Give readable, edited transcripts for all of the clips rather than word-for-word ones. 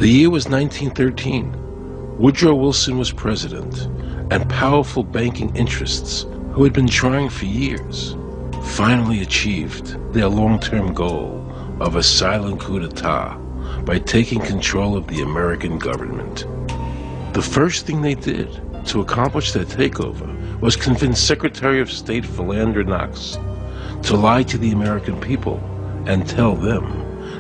The year was 1913. Woodrow Wilson was president, and powerful banking interests, who had been trying for years, finally achieved their long-term goal of a silent coup d'etat by taking control of the American government. The first thing they did to accomplish their takeover was convince Secretary of State Philander Knox to lie to the American people and tell them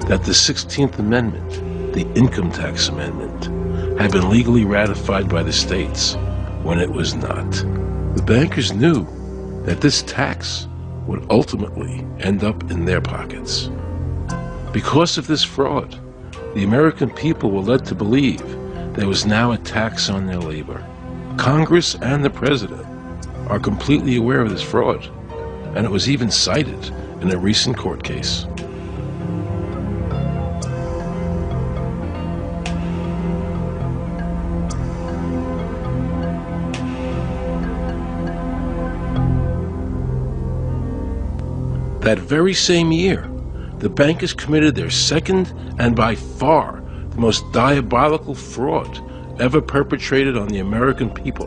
that the 16th Amendment, the Income Tax Amendment, had been legally ratified by the states when it was not. The bankers knew that this tax would ultimately end up in their pockets. Because of this fraud, the American people were led to believe there was now a tax on their labor. Congress and the President are completely aware of this fraud, and it was even cited in a recent court case. That very same year, the bankers committed their second and by far the most diabolical fraud ever perpetrated on the American people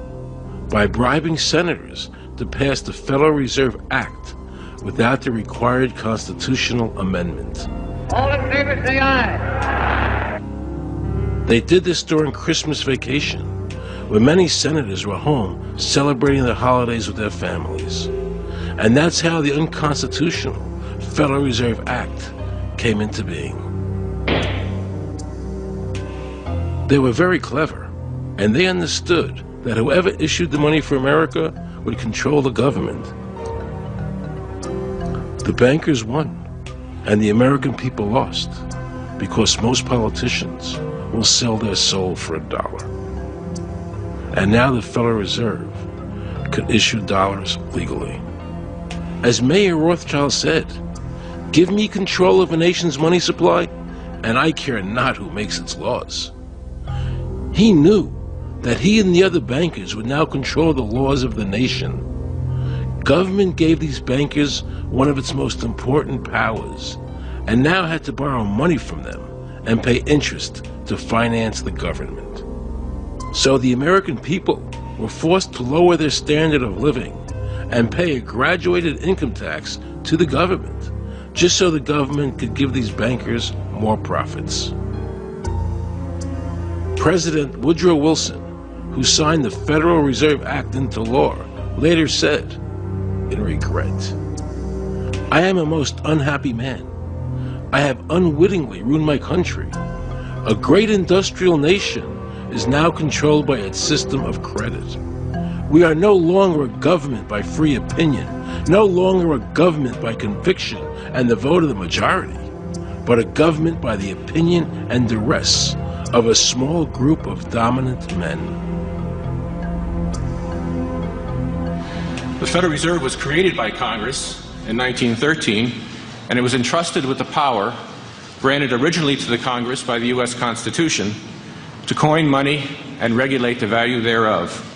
by bribing senators to pass the Federal Reserve Act without the required constitutional amendment. All in favor, say aye. They did this during Christmas vacation, when many senators were home celebrating the holidays with their families. And that's how the unconstitutional Federal Reserve Act came into being. They were very clever, and they understood that whoever issued the money for America would control the government. The bankers won, and the American people lost, because most politicians will sell their soul for $1. And now the Federal Reserve could issue dollars legally. As Mayor Rothschild said, "Give me control of a nation's money supply, and I care not who makes its laws." He knew that he and the other bankers would now control the laws of the nation. Government gave these bankers one of its most important powers, and now had to borrow money from them and pay interest to finance the government. So the American people were forced to lower their standard of living and pay a graduated income tax to the government, just so the government could give these bankers more profits. President Woodrow Wilson, who signed the Federal Reserve Act into law, later said, in regret, "I am a most unhappy man. I have unwittingly ruined my country. A great industrial nation is now controlled by its system of credit. We are no longer a government by free opinion, no longer a government by conviction and the vote of the majority, but a government by the opinion and duress of a small group of dominant men." The Federal Reserve was created by Congress in 1913, and it was entrusted with the power granted originally to the Congress by the U.S. Constitution to coin money and regulate the value thereof.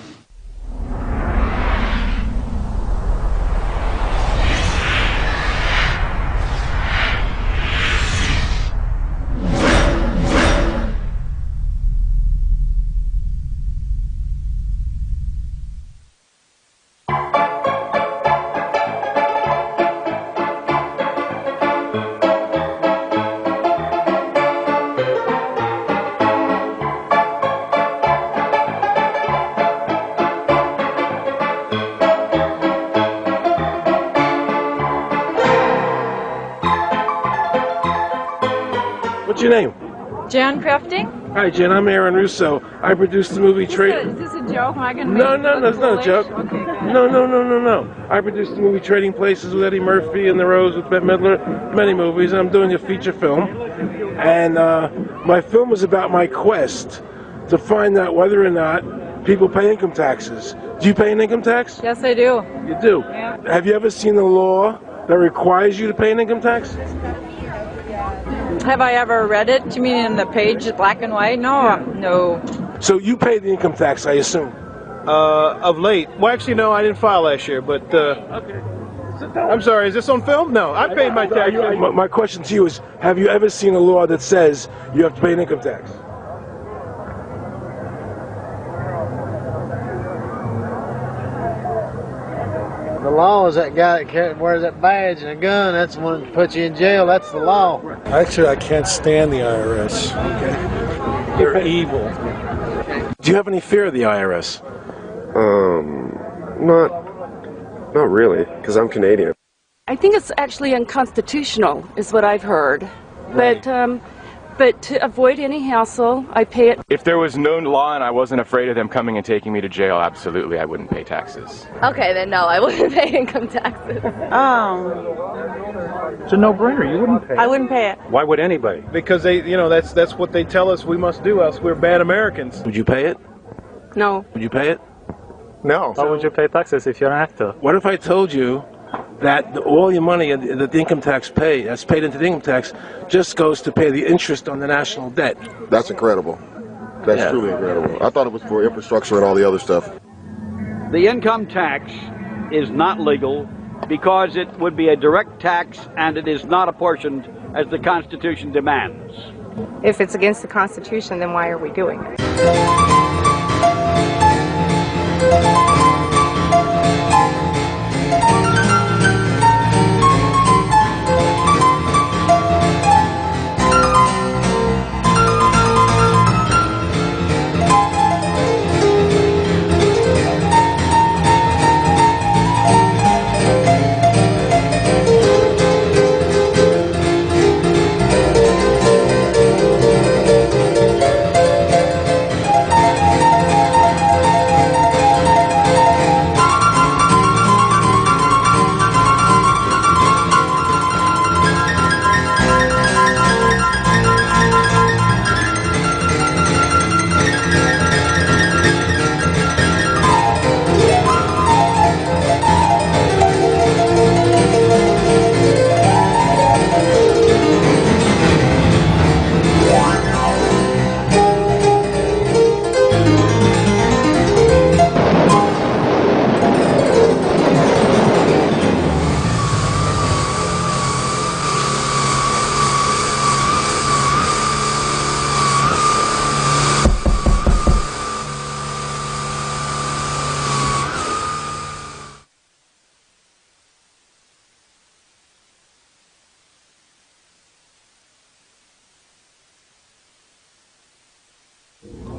What's your name? Jan Crafting? Hi, Jen. I'm Aaron Russo. I produced the movie Is this a joke? Am I gonna No, make no, it no, it's look not a joke. foolish? Okay, good. No. I produced the movie Trading Places with Eddie Murphy and The Rose with Bette Midler, many movies, and I'm doing a feature film. And my film is about my quest to find out whether or not people pay income taxes. Do you pay an income tax? Yes, I do. You do? Yeah. Have you ever seen a law that requires you to pay an income tax? Have I ever read it? You mean in the page, black and white? No, Yeah. no. So you pay the income tax, I assume? Of late. Well, actually, no, I didn't file last year, but Okay. I'm sorry, is this on film? No, I paid my taxes. My question to you is, have you ever seen a law that says you have to pay an income tax? The law is that guy that wears that badge and a gun. That's the one that puts you in jail. That's the law. Actually, I can't stand the IRS. Okay. They're evil. Do you have any fear of the IRS? Not really, because I'm Canadian. I think it's actually unconstitutional, is what I've heard. Right. But to avoid any hassle, I pay it. If there was no law and I wasn't afraid of them coming and taking me to jail, absolutely I wouldn't pay taxes. Okay, then no, I wouldn't pay income taxes. It's a no-brainer. You wouldn't pay it. I wouldn't pay it. Why would anybody? Because that's what they tell us we must do, else we're bad Americans. Would you pay it? No. Would you pay it? No. Why would you pay taxes if you're an actor? What if I told you that all your money that the income tax that's paid into the income tax just goes to pay the interest on the national debt? That's incredible. That's truly incredible. I thought it was for infrastructure and all the other stuff. The income tax is not legal because it would be a direct tax and it is not apportioned as the Constitution demands. If it's against the Constitution, then why are we doing it?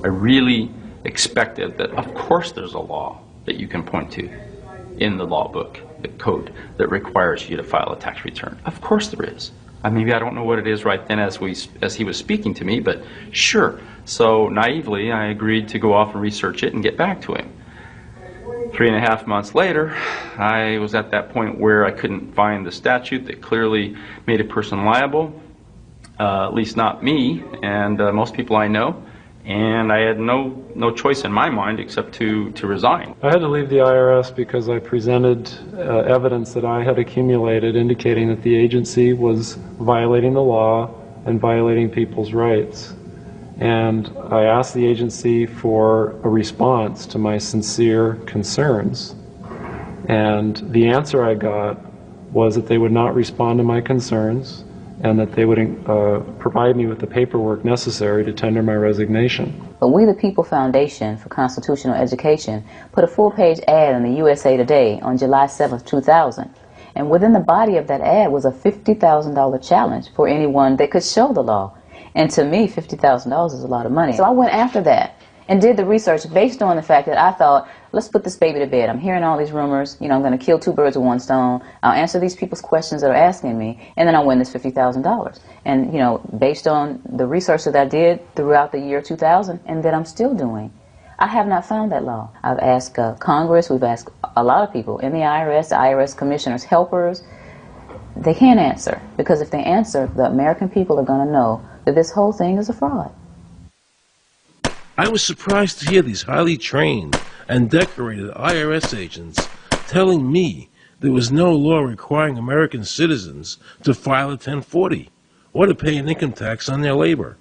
I really expected that, of course, there's a law that you can point to in the law book, the code, that requires you to file a tax return. Of course there is. Maybe I don't know what it is right then as he was speaking to me, but sure. So naively, I agreed to go off and research it and get back to him. 3.5 months later, I was at that point where I couldn't find the statute that clearly made a person liable, at least not me and most people I know. And I had no choice in my mind except to resign. I had to leave the IRS because I presented evidence that I had accumulated indicating that the agency was violating the law and violating people's rights. And I asked the agency for a response to my sincere concerns. And the answer I got was that they would not respond to my concerns and that they would provide me with the paperwork necessary to tender my resignation. But We the People Foundation for Constitutional Education put a full-page ad in the USA Today on July 7th, 2000. And within the body of that ad was a $50,000 challenge for anyone that could show the law. And to me, $50,000 is a lot of money. So I went after that and did the research based on the fact that I thought, let's put this baby to bed. I'm hearing all these rumors. I'm going to kill two birds with one stone. I'll answer these people's questions that are asking me, and then I'll win this $50,000. And, based on the research that I did throughout the year 2000 and that I'm still doing, I have not found that law. I've asked Congress, we've asked a lot of people in the IRS commissioners, helpers. They can't answer, because if they answer, the American people are going to know that this whole thing is a fraud. I was surprised to hear these highly trained and decorated IRS agents telling me there was no law requiring American citizens to file a 1040 or to pay an income tax on their labor.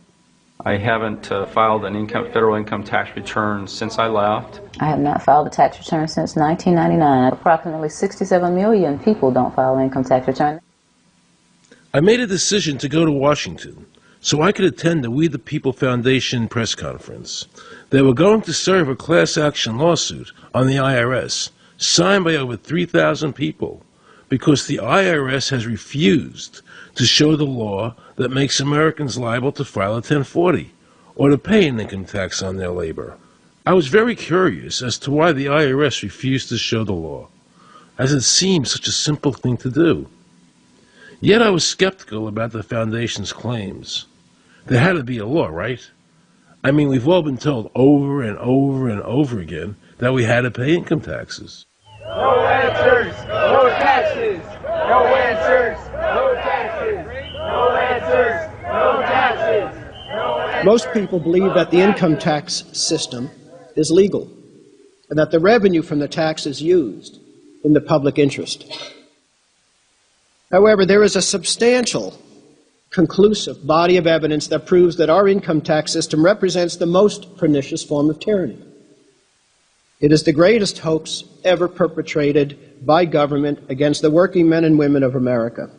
I haven't filed an federal income tax return since I left. I have not filed a tax return since 1999. Approximately 67 million people don't file an income tax return. I made a decision to go to Washington so I could attend the We the People Foundation press conference. They were going to serve a class action lawsuit on the IRS signed by over 3,000 people, because the IRS has refused to show the law that makes Americans liable to file a 1040 or to pay an income tax on their labor. I was very curious as to why the IRS refused to show the law, as it seemed such a simple thing to do. Yet I was skeptical about the Foundation's claims. There had to be a law, right? I mean, we've all been told over and over and over again that we had to pay income taxes. No answers, no taxes. No answers, no taxes. No answers, no taxes. No answers. Most people believe that the income tax system is legal and that the revenue from the tax is used in the public interest. However, there is a substantial, conclusive body of evidence that proves that our income tax system represents the most pernicious form of tyranny. It is the greatest hoax ever perpetrated by government against the working men and women of America.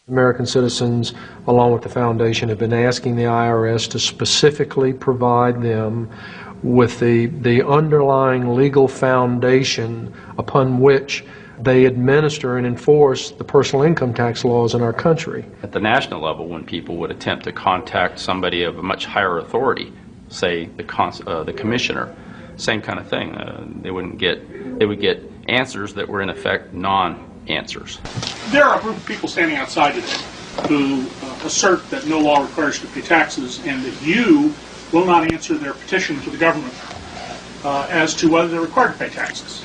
American citizens, along with the Foundation, have been asking the IRS to specifically provide them with the underlying legal foundation upon which they administer and enforce the personal income tax laws in our country. At the national level, when people would attempt to contact somebody of a much higher authority, say the commissioner, same kind of thing. They would get answers that were in effect non-answers. There are a group of people standing outside today who assert that no law requires you to pay taxes and that you will not answer their petition to the government as to whether they're required to pay taxes.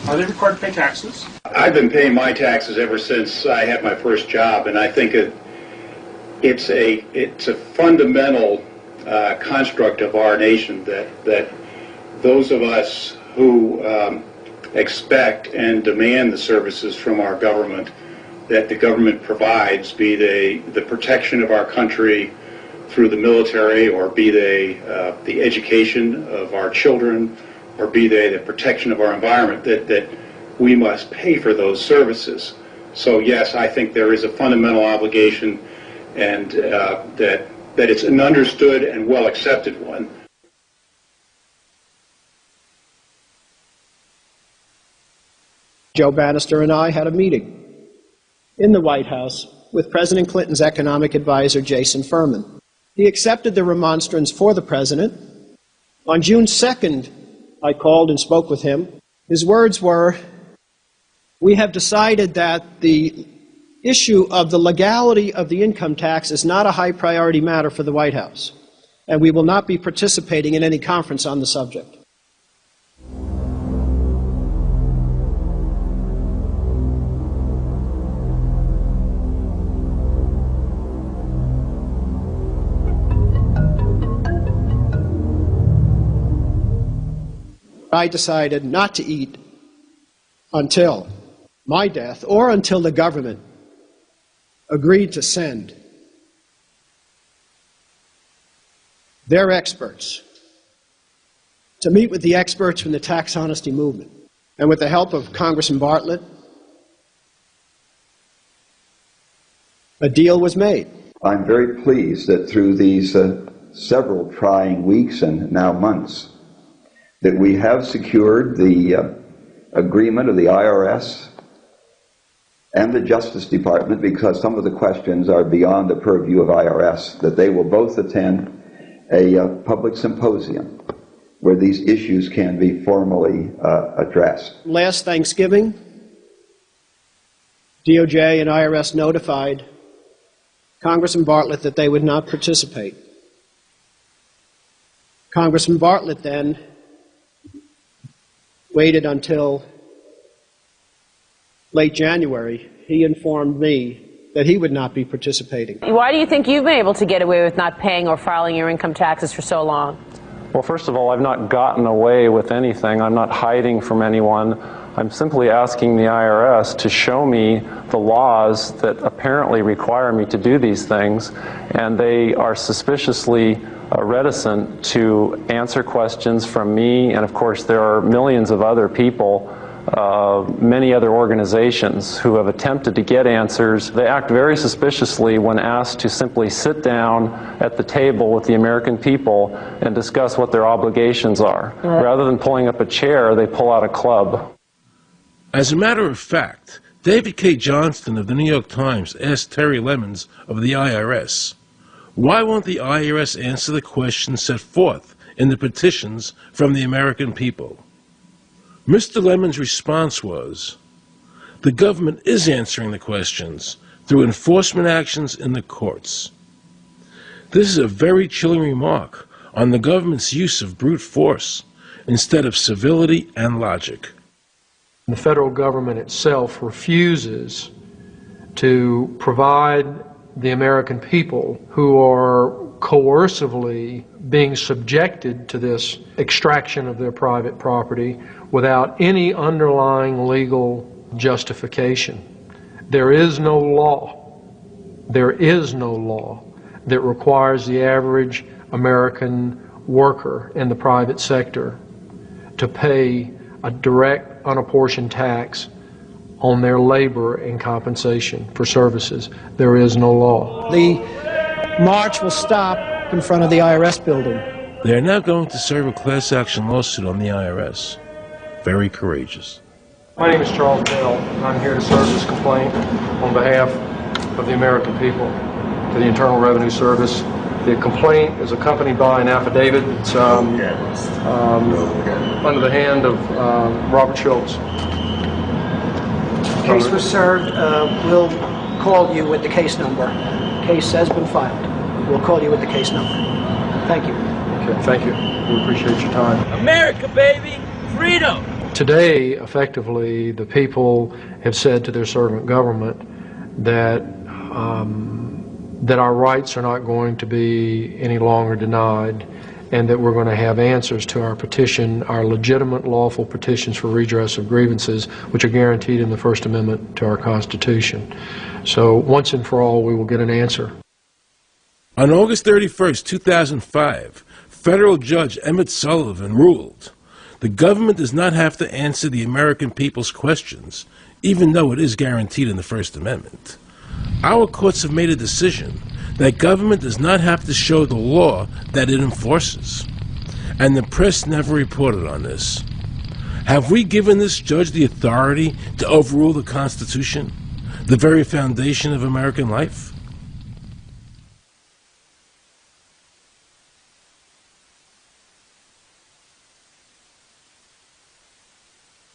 Are they required to pay taxes? I've been paying my taxes ever since I had my first job, and I think it's a fundamental construct of our nation that those of us who expect and demand the services from our government that the government provides, be they the protection of our country through the military, or be they the education of our children, or be they the protection of our environment, that we must pay for those services. So yes, I think there is a fundamental obligation, and that it's an understood and well accepted one. Joe Bannister and I had a meeting in the White House with President Clinton's economic advisor, Jason Furman. He accepted the remonstrance for the president. On June 2nd, I called and spoke with him. His words were, "We have decided that the issue of the legality of the income tax is not a high priority matter for the White House, and we will not be participating in any conference on the subject." I decided not to eat until my death, or until the government agreed to send their experts to meet with the experts from the tax honesty movement. And with the help of Congressman Bartlett, a deal was made. I'm very pleased that through these several trying weeks and now months, that we have secured the agreement of the IRS and the Justice Department, because some of the questions are beyond the purview of IRS, that they will both attend a public symposium where these issues can be formally addressed. Last Thanksgiving, DOJ and IRS notified Congressman Bartlett that they would not participate. Congressman Bartlett then waited until late January. He informed me that he would not be participating. Why do you think you've been able to get away with not paying or filing your income taxes for so long? Well, first of all, I've not gotten away with anything. I'm not hiding from anyone. I'm simply asking the IRS to show me the laws that apparently require me to do these things, and they are suspiciously reticent to answer questions from me. And of course, there are millions of other people, many other organizations who have attempted to get answers. They act very suspiciously when asked to simply sit down at the table with the American people and discuss what their obligations are. Rather than pulling up a chair, they pull out a club. As a matter of fact, David K. Johnston of the New York Times asked Terry Lemons of the IRS, why won't the IRS answer the questions set forth in the petitions from the American people? Mr. Lemons' response was, the government is answering the questions through enforcement actions in the courts. This is a very chilling remark on the government's use of brute force instead of civility and logic. The federal government itself refuses to provide the American people who are coercively being subjected to this extraction of their private property without any underlying legal justification. There is no law that requires the average American worker in the private sector to pay a direct unapportioned tax on their labor and compensation for services. There is no law. The march will stop in front of the IRS building. They are now going to serve a class action lawsuit on the IRS. Very courageous. My name is Charles Bell, and I'm here to serve this complaint on behalf of the American people to the Internal Revenue Service. The complaint is accompanied by an affidavit. It's under the hand of Robert Schultz. Case was served. We'll call you with the case number. Case has been filed. We'll call you with the case number. Thank you. Okay, thank you. We appreciate your time. America, baby! Freedom! Today, effectively, the people have said to their servant government that that our rights are not going to be any longer denied, and that we're going to have answers to our petition, our legitimate, lawful petitions for redress of grievances, which are guaranteed in the First Amendment to our Constitution. So once and for all, we will get an answer. On August 31st, 2005, federal judge Emmett Sullivan ruled, the government does not have to answer the American people's questions, even though it is guaranteed in the First Amendment. Our courts have made a decision that government does not have to show the law that it enforces. And the press never reported on this. Have we given this judge the authority to overrule the Constitution, the very foundation of American life?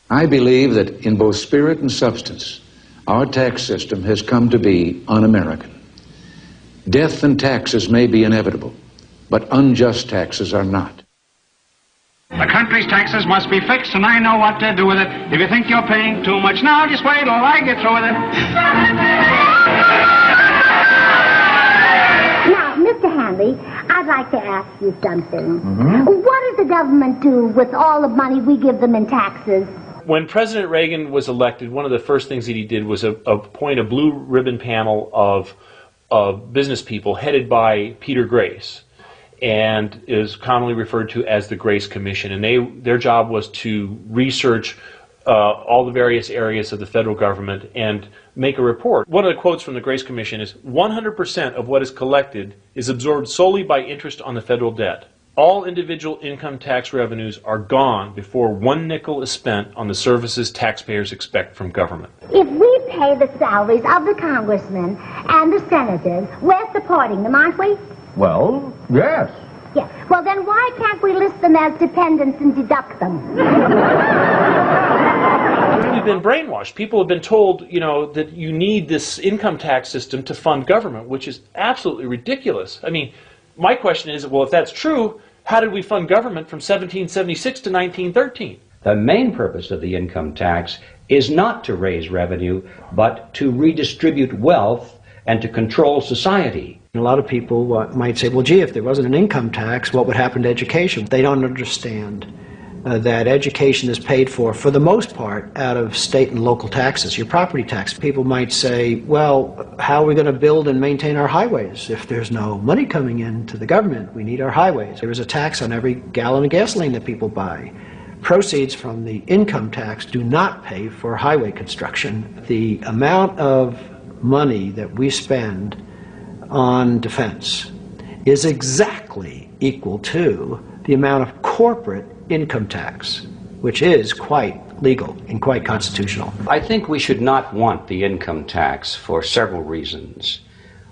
I believe that in both spirit and substance, our tax system has come to be un-American. Death and taxes may be inevitable, but unjust taxes are not. The country's taxes must be fixed, and I know what to do with it. If you think you're paying too much now, just wait till I get through with it. Now, Mr. Hanley, I'd like to ask you something. What does the government do with all the money we give them in taxes? When President Reagan was elected, one of the first things that he did was appoint a blue ribbon panel of business people headed by Peter Grace, and is commonly referred to as the Grace Commission. And their job was to research all the various areas of the federal government and make a report. One of the quotes from the Grace Commission is, 100% of what is collected is absorbed solely by interest on the federal debt. All individual income tax revenues are gone before 1 nickel is spent on the services taxpayers expect from government. If we pay the salaries of the congressmen and the senators, we're supporting them, aren't we? Well, yes. Yes. Well, then why can't we list them as dependents and deduct them? We've been brainwashed. People have been told, you know, that you need this income tax system to fund government, which is absolutely ridiculous. I mean, my question is, well, if that's true, how did we fund government from 1776 to 1913? The main purpose of the income tax is not to raise revenue, but to redistribute wealth and to control society. A lot of people might say, well, gee, if there wasn't an income tax, what would happen to education? They don't understand that education is paid for the most part, out of state and local taxes, your property tax. People might say, well, how are we going to build and maintain our highways if there's no money coming in to the government? We need our highways. There is a tax on every gallon of gasoline that people buy. Proceeds from the income tax do not pay for highway construction. The amount of money that we spend on defense is exactly equal to the amount of corporate income tax, which is quite legal and quite constitutional. I think we should not want the income tax for several reasons.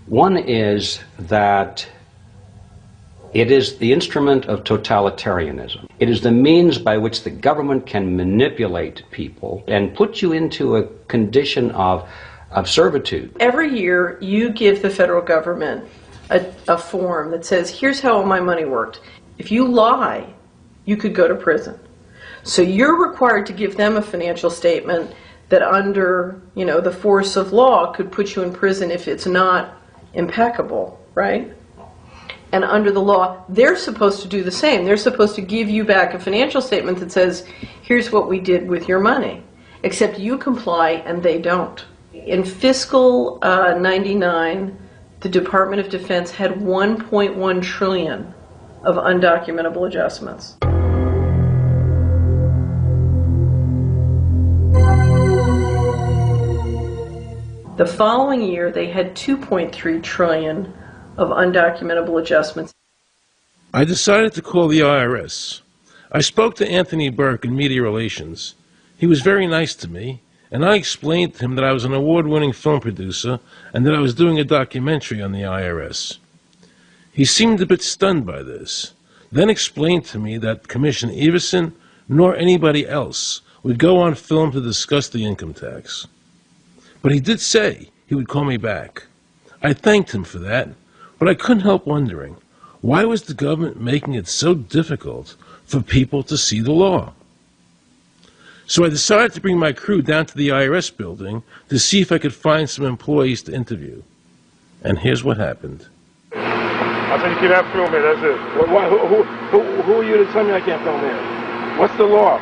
One is that it is the instrument of totalitarianism. It is the means by which the government can manipulate people and put you into a condition of servitude. Every year you give the federal government a form that says, here's how all my money worked. If you lie, you could go to prison. So you're required to give them a financial statement that under, the force of law could put you in prison if it's not impeccable, right? And under the law, they're supposed to do the same. They're supposed to give you back a financial statement that says, here's what we did with your money. Except you comply and they don't. In fiscal 99, the Department of Defense had 1.1 trillion of undocumentable adjustments. The following year, they had 2.3 trillion of undocumentable adjustments. I decided to call the IRS. I spoke to Anthony Burke in Media Relations. He was very nice to me, and I explained to him that I was an award-winning film producer and that I was doing a documentary on the IRS. He seemed a bit stunned by this, then explained to me that Commissioner Everson nor anybody else would go on film to discuss the income tax. But he did say he would call me back. I thanked him for that, but I couldn't help wondering, why was the government making it so difficult for people to see the law? So I decided to bring my crew down to the IRS building to see if I could find some employees to interview. And here's what happened. I said you can't film here, that's it. Who are you to tell me I can't film here? What's the law?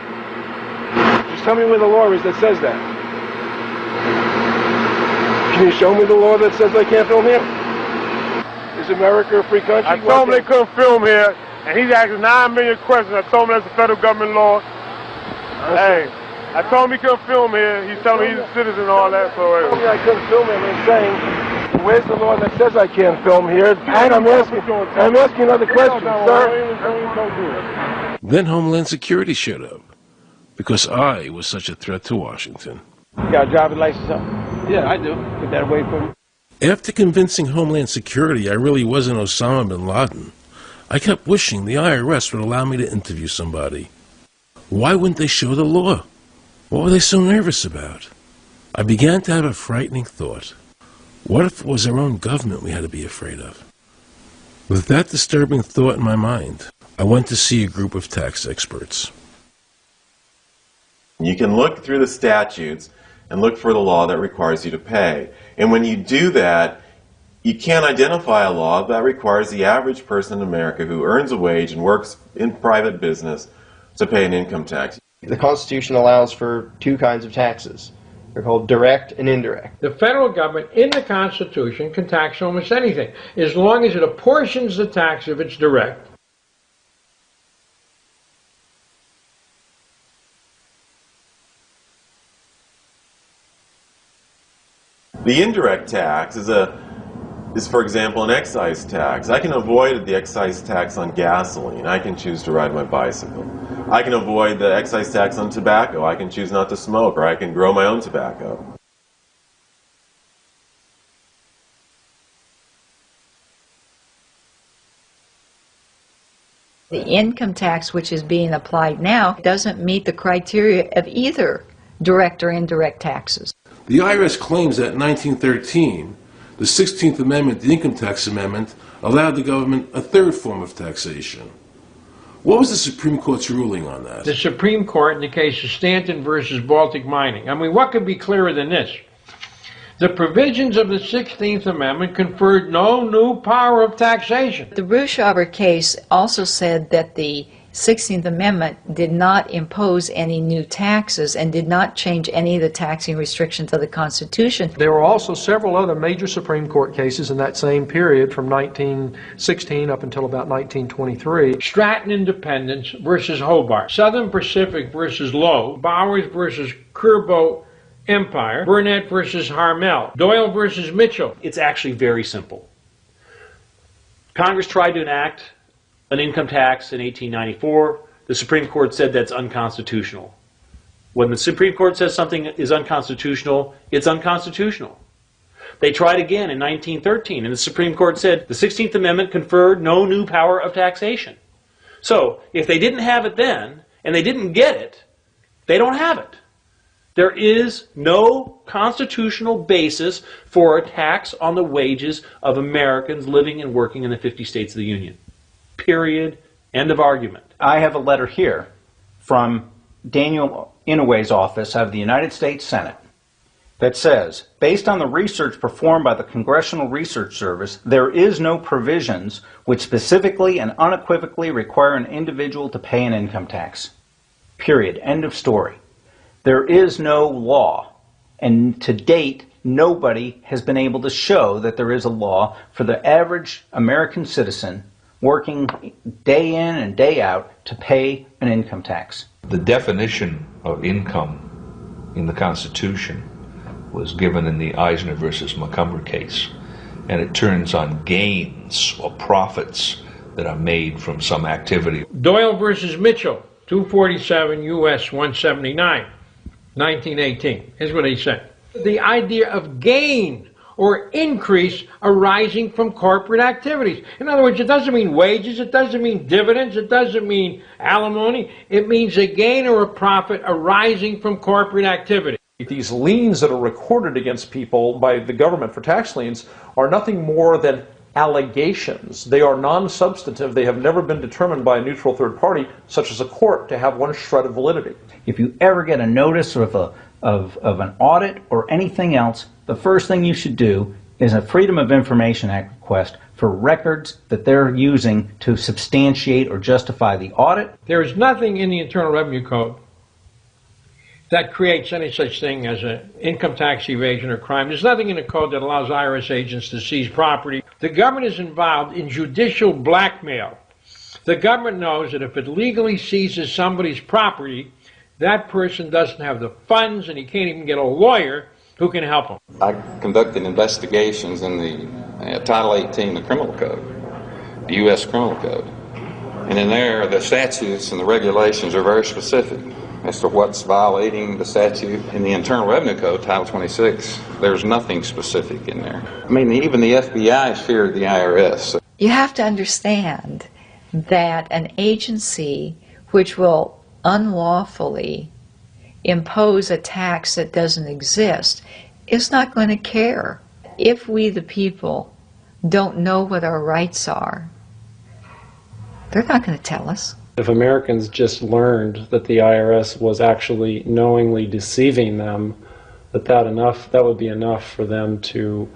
Just tell me where the law is that says that. Can you show me the law that says I can't film here? Is America a free country? I told him they couldn't film here, and he's asking 9 million questions. I told him that's a federal government law. Hey, I told him he couldn't film here. He's telling me he's a citizen and all that. So he told me I couldn't film him and saying, where's the law that says I can't film here? And I'm asking another question, sir. Then Homeland Security showed up, because I was such a threat to Washington. You got a driver's license? Yeah, I do. Get that away from me. After convincing Homeland Security I really wasn't Osama bin Laden, I kept wishing the IRS would allow me to interview somebody. Why wouldn't they show the law? What were they so nervous about? I began to have a frightening thought. What if it was our own government we had to be afraid of? With that disturbing thought in my mind, I went to see a group of tax experts. You can look through the statutes and look for the law that requires you to pay. And when you do that, you can't identify a law that requires the average person in America who earns a wage and works in private business to pay an income tax. The Constitution allows for two kinds of taxes. They're called direct and indirect. The federal government in the Constitution can tax almost anything, as long as it apportions the tax if it's direct. The indirect tax is, for example, an excise tax. I can avoid the excise tax on gasoline. I can choose to ride my bicycle. I can avoid the excise tax on tobacco. I can choose not to smoke, or I can grow my own tobacco. The income tax which is being applied now doesn't meet the criteria of either direct or indirect taxes. The IRS claims that in 1913, the 16th Amendment, the Income Tax Amendment, allowed the government a third form of taxation. What was the Supreme Court's ruling on that? The Supreme Court in the case of Stanton versus Baltic Mining. I mean, what could be clearer than this? The provisions of the 16th Amendment conferred no new power of taxation. The Ruschauer case also said that the 16th Amendment did not impose any new taxes and did not change any of the taxing restrictions of the Constitution. There were also several other major Supreme Court cases in that same period from 1916 up until about 1923. Stratton Independence versus Hobart, Southern Pacific versus Lowe, Bowers versus Curbo Empire, Burnett versus Harmel, Doyle versus Mitchell. It's actually very simple. Congress tried to enact an income tax in 1894. The Supreme Court said that's unconstitutional. When the Supreme Court says something is unconstitutional, it's unconstitutional. They tried again in 1913, and the Supreme Court said the 16th Amendment conferred no new power of taxation. So, if they didn't have it then, and they didn't get it, they don't have it. There is no constitutional basis for a tax on the wages of Americans living and working in the 50 states of the Union. Period. End of argument. I have a letter here from Daniel Inouye's office out of the United States Senate that says, based on the research performed by the Congressional Research Service, there is no provisions which specifically and unequivocally require an individual to pay an income tax. Period. End of story. There is no law, and to date, nobody has been able to show that there is a law for the average American citizen working day in and day out to pay an income tax. The definition of income in the Constitution was given in the Eisner versus Macomber case, and it turns on gains or profits that are made from some activity. Doyle versus Mitchell, 247 U.S. 179, 1918. Here's what he said. The idea of gain or increase arising from corporate activities. In other words, it doesn't mean wages, it doesn't mean dividends, it doesn't mean alimony. It means a gain or a profit arising from corporate activity. These liens that are recorded against people by the government for tax liens are nothing more than allegations. They are non-substantive. They have never been determined by a neutral third party, such as a court, to have one shred of validity. If you ever get a notice of an audit or anything else, the first thing you should do is a Freedom of Information Act request for records that they're using to substantiate or justify the audit. There is nothing in the Internal Revenue Code that creates any such thing as an income tax evasion or crime. There's nothing in the code that allows IRS agents to seize property. The government is involved in judicial blackmail. The government knows that if it legally seizes somebody's property, that person doesn't have the funds and he can't even get a lawyer who can help him. I conducted investigations in the Title 18 of the Criminal Code, the U.S. Criminal Code. And in there, the statutes and the regulations are very specific as to what's violating the statute. In the Internal Revenue Code, Title 26, there's nothing specific in there. I mean, even the FBI feared the IRS. You have to understand that an agency which will unlawfully impose a tax that doesn't exist is not going to care. If we, the people, don't know what our rights are, they're not going to tell us. If Americans just learned that the IRS was actually knowingly deceiving them, that would be enough for them to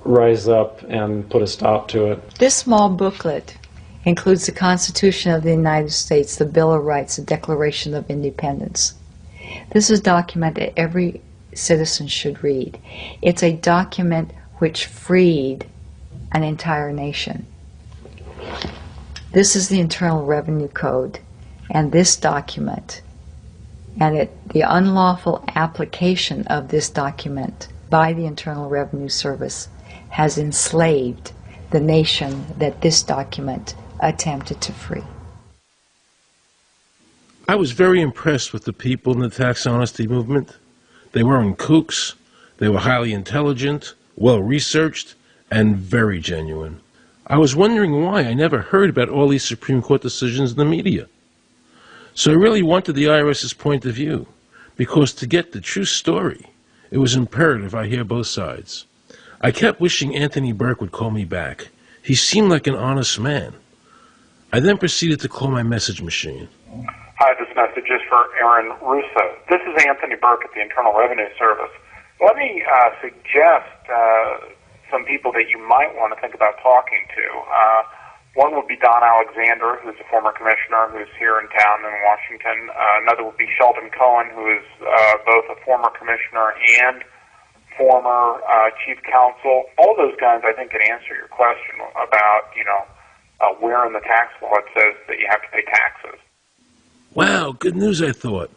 rise up and put a stop to it. This small booklet includes the Constitution of the United States, the Bill of Rights, the Declaration of Independence. This is a document that every citizen should read. It's a document which freed an entire nation. This is the Internal Revenue Code, and this document, and the unlawful application of this document by the Internal Revenue Service has enslaved the nation that this document attempted to free. I was very impressed with the people in the tax honesty movement. They weren't kooks, they were highly intelligent, well-researched, and very genuine. I was wondering why I never heard about all these Supreme Court decisions in the media. So I really wanted the IRS's point of view, because to get the true story, it was imperative I hear both sides. I kept wishing Anthony Burke would call me back. He seemed like an honest man. I then proceeded to call my message machine. Hi, this message is for Aaron Russo. This is Anthony Burke at the Internal Revenue Service. Let me suggest some people that you might want to think about talking to. One would be Don Alexander, who's a former commissioner who's here in town in Washington. Another would be Sheldon Cohen, who is both a former commissioner and former chief counsel. All those guys, I think, can answer your question about, where in the tax law it says that you have to pay taxes. Wow, good news, I thought.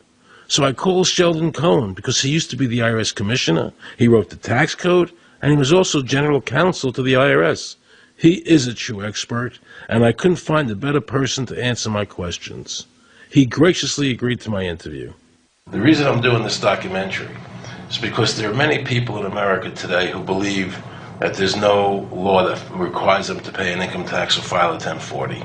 So I called Sheldon Cohen because he used to be the IRS commissioner, he wrote the tax code, and he was also general counsel to the IRS. He is a true expert, and I couldn't find a better person to answer my questions. He graciously agreed to my interview. The reason I'm doing this documentary is because there are many people in America today who believe that there's no law that requires them to pay an income tax or file a 1040.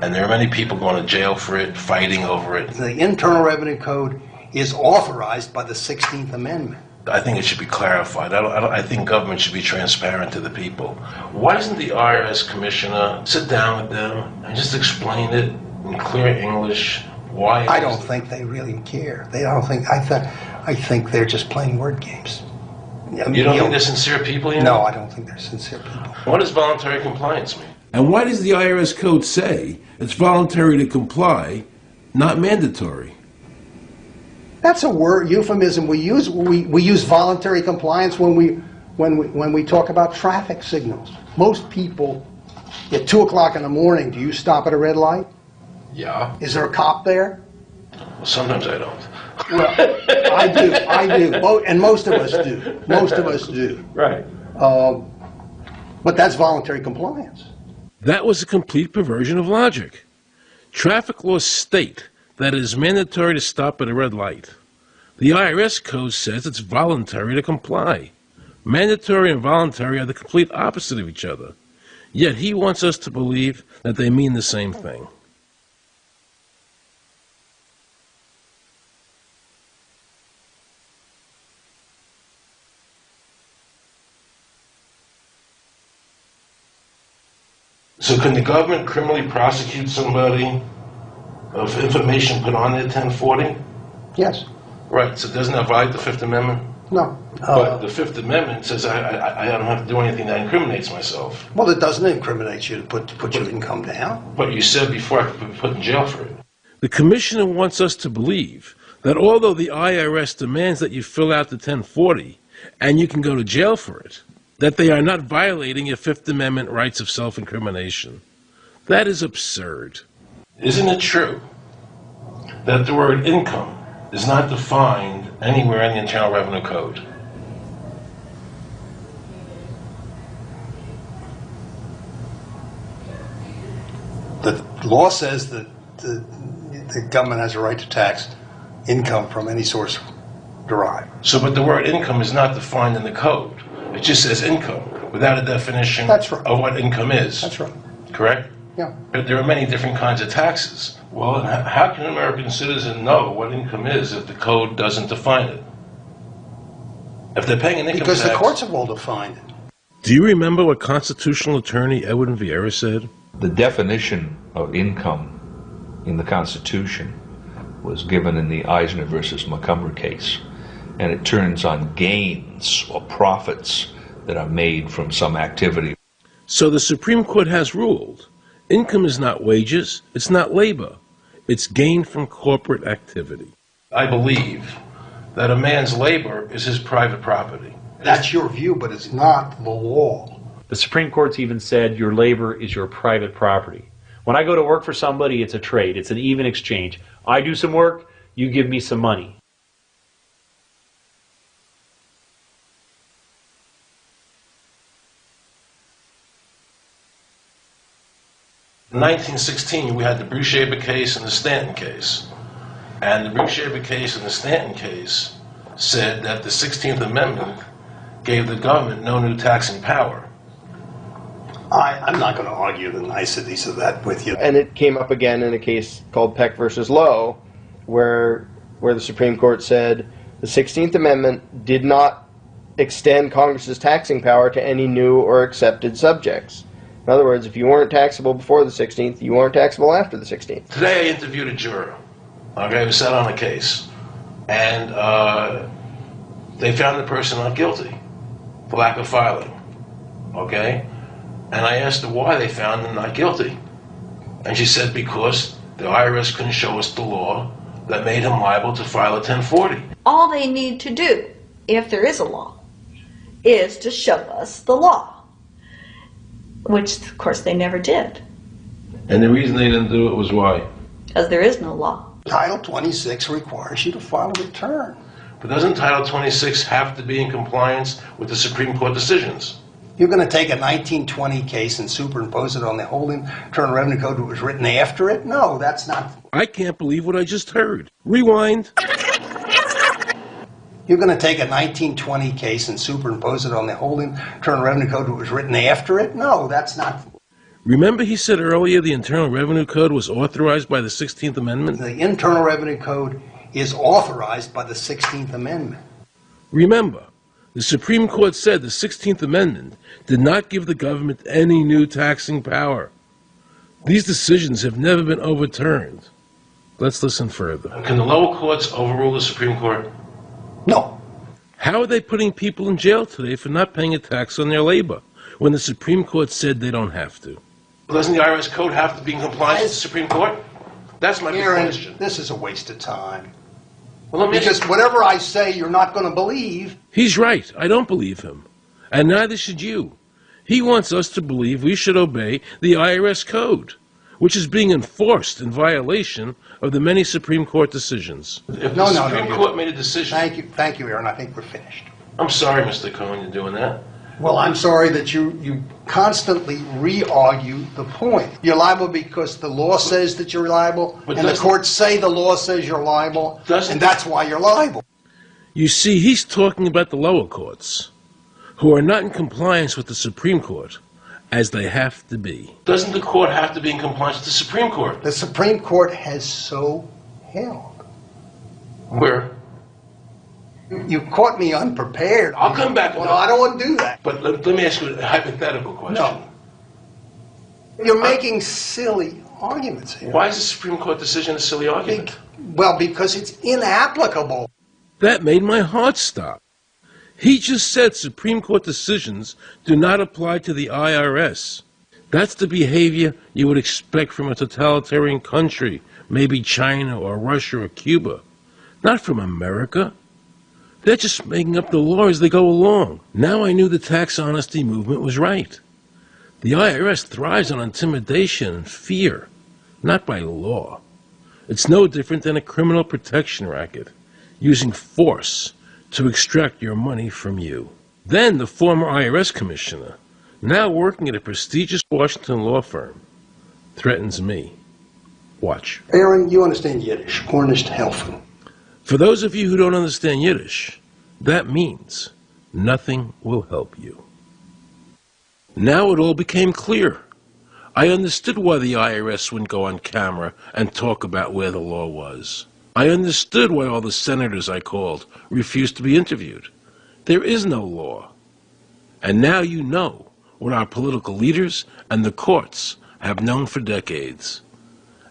And there are many people going to jail for it, fighting over it. The Internal Revenue Code is authorized by the 16th Amendment. I think it should be clarified. I think government should be transparent to the people. Why doesn't the IRS commissioner sit down with them and just explain it in clear English? Why? I don't think they really care. I think they're just playing word games. I mean, you don't think they're sincere people? No, I don't think they're sincere people. What does voluntary compliance mean? And why does the IRS code say it's voluntary to comply, not mandatory? That's a word euphemism we use. We use voluntary compliance when we talk about traffic signals. Most people at 2 o'clock in the morning, do you stop at a red light? Yeah. Is there a cop there? Well, sometimes I don't. Well, I do, and most of us do. Most of us do. Right. But that's voluntary compliance. That was a complete perversion of logic. Traffic laws state that it is mandatory to stop at a red light. The IRS code says it's voluntary to comply. Mandatory and voluntary are the complete opposite of each other. Yet he wants us to believe that they mean the same thing. So can the government criminally prosecute somebody of information put on their 1040? Yes. Right, so doesn't that violate the Fifth Amendment? No. But the Fifth Amendment says I don't have to do anything that incriminates myself. Well, it doesn't incriminate you to put your income down. But you said before I could be put in jail for it. The commissioner wants us to believe that although the IRS demands that you fill out the 1040 and you can go to jail for it, that they are not violating your Fifth Amendment rights of self-incrimination. That is absurd. Isn't it true that the word income is not defined anywhere in the Internal Revenue Code? The law says that the government has a right to tax income from any source derived. So, but the word income is not defined in the code. It just says income without a definition of what income is. That's right. Correct? Yeah. But there are many different kinds of taxes. Well, how can an American citizen know what income is if the code doesn't define it? If they're paying an income tax... Because the courts have all defined it. Do you remember what constitutional attorney Edwin Vieira said? The definition of income in the Constitution was given in the Eisner versus Macomber case, and it turns on gains or profits that are made from some activity. So the Supreme Court has ruled income is not wages, it's not labor, it's gain from corporate activity. I believe that a man's labor is his private property. That's your view, but it's not the law. The Supreme Court's even said your labor is your private property. When I go to work for somebody, it's a trade. It's an even exchange. I do some work, you give me some money. In 1916, we had the Bruchaber case and the Stanton case. And the Bruchaber case and the Stanton case said that the 16th Amendment gave the government no new taxing power. I'm not going to argue the niceties of that with you. And it came up again in a case called Peck versus Lowe, where the Supreme Court said the 16th Amendment did not extend Congress's taxing power to any new or accepted subjects. In other words, if you weren't taxable before the 16th, you weren't taxable after the 16th. Today I interviewed a juror, okay, who sat on a case, and they found the person not guilty for lack of filing, okay? And I asked her why they found him not guilty. And she said because the IRS couldn't show us the law that made him liable to file a 1040. All they need to do, if there is a law, is to show us the law. Which, of course, they never did. And the reason they didn't do it was why? Because there is no law. Title 26 requires you to file a return. But doesn't Title 26 have to be in compliance with the Supreme Court decisions? You're going to take a 1920 case and superimpose it on the whole Internal Revenue Code that was written after it? No, that's not... I can't believe what I just heard. Rewind. You're going to take a 1920 case and superimpose it on the whole Internal Revenue Code that was written after it? No, that's not. Remember he said earlier the Internal Revenue Code was authorized by the 16th Amendment? The Internal Revenue Code is authorized by the 16th Amendment. Remember, the Supreme Court said the 16th Amendment did not give the government any new taxing power. These decisions have never been overturned. Let's listen further. Can the lower courts overrule the Supreme Court? No. How are they putting people in jail today for not paying a tax on their labor when the Supreme Court said they don't have to? Doesn't the IRS code have to be in compliance with the Supreme Court? That's my big question. This is a waste of time. Well, because whatever I say, you're not going to believe. He's right. I don't believe him. And neither should you. He wants us to believe we should obey the IRS code, which is being enforced in violation of the many Supreme Court decisions. If the Supreme Court made a decision... Thank you, Aaron. I think we're finished. I'm sorry, Mr. Cohen, you're doing that. Well, I'm sorry that you constantly re-argue the point. You're liable because the law says that you're liable, and the courts say the law says you're liable, and that's why you're liable. You see, he's talking about the lower courts, who are not in compliance with the Supreme Court, as they have to be. Doesn't the court have to be in compliance with the Supreme Court? The Supreme Court has so held. Where? You caught me unprepared. I'll come back. Well, I don't want to do that. But let me ask you a hypothetical question. No. You're making silly arguments here. Why is the Supreme Court decision a silly argument? Well, because it's inapplicable. That made my heart stop. He just said Supreme Court decisions do not apply to the IRS. That's the behavior you would expect from a totalitarian country, maybe China or Russia or Cuba. Not from America. They're just making up the law as they go along. Now I knew the tax honesty movement was right. The IRS thrives on intimidation and fear, not by law. It's no different than a criminal protection racket, using force to extract your money from you. Then the former IRS commissioner, now working at a prestigious Washington law firm, threatens me. Watch. Aaron, you understand Yiddish. Cornish helfen. For those of you who don't understand Yiddish, that means nothing will help you. Now it all became clear. I understood why the IRS wouldn't go on camera and talk about where the law was. I understood why all the senators I called refused to be interviewed. There is no law. And now you know what our political leaders and the courts have known for decades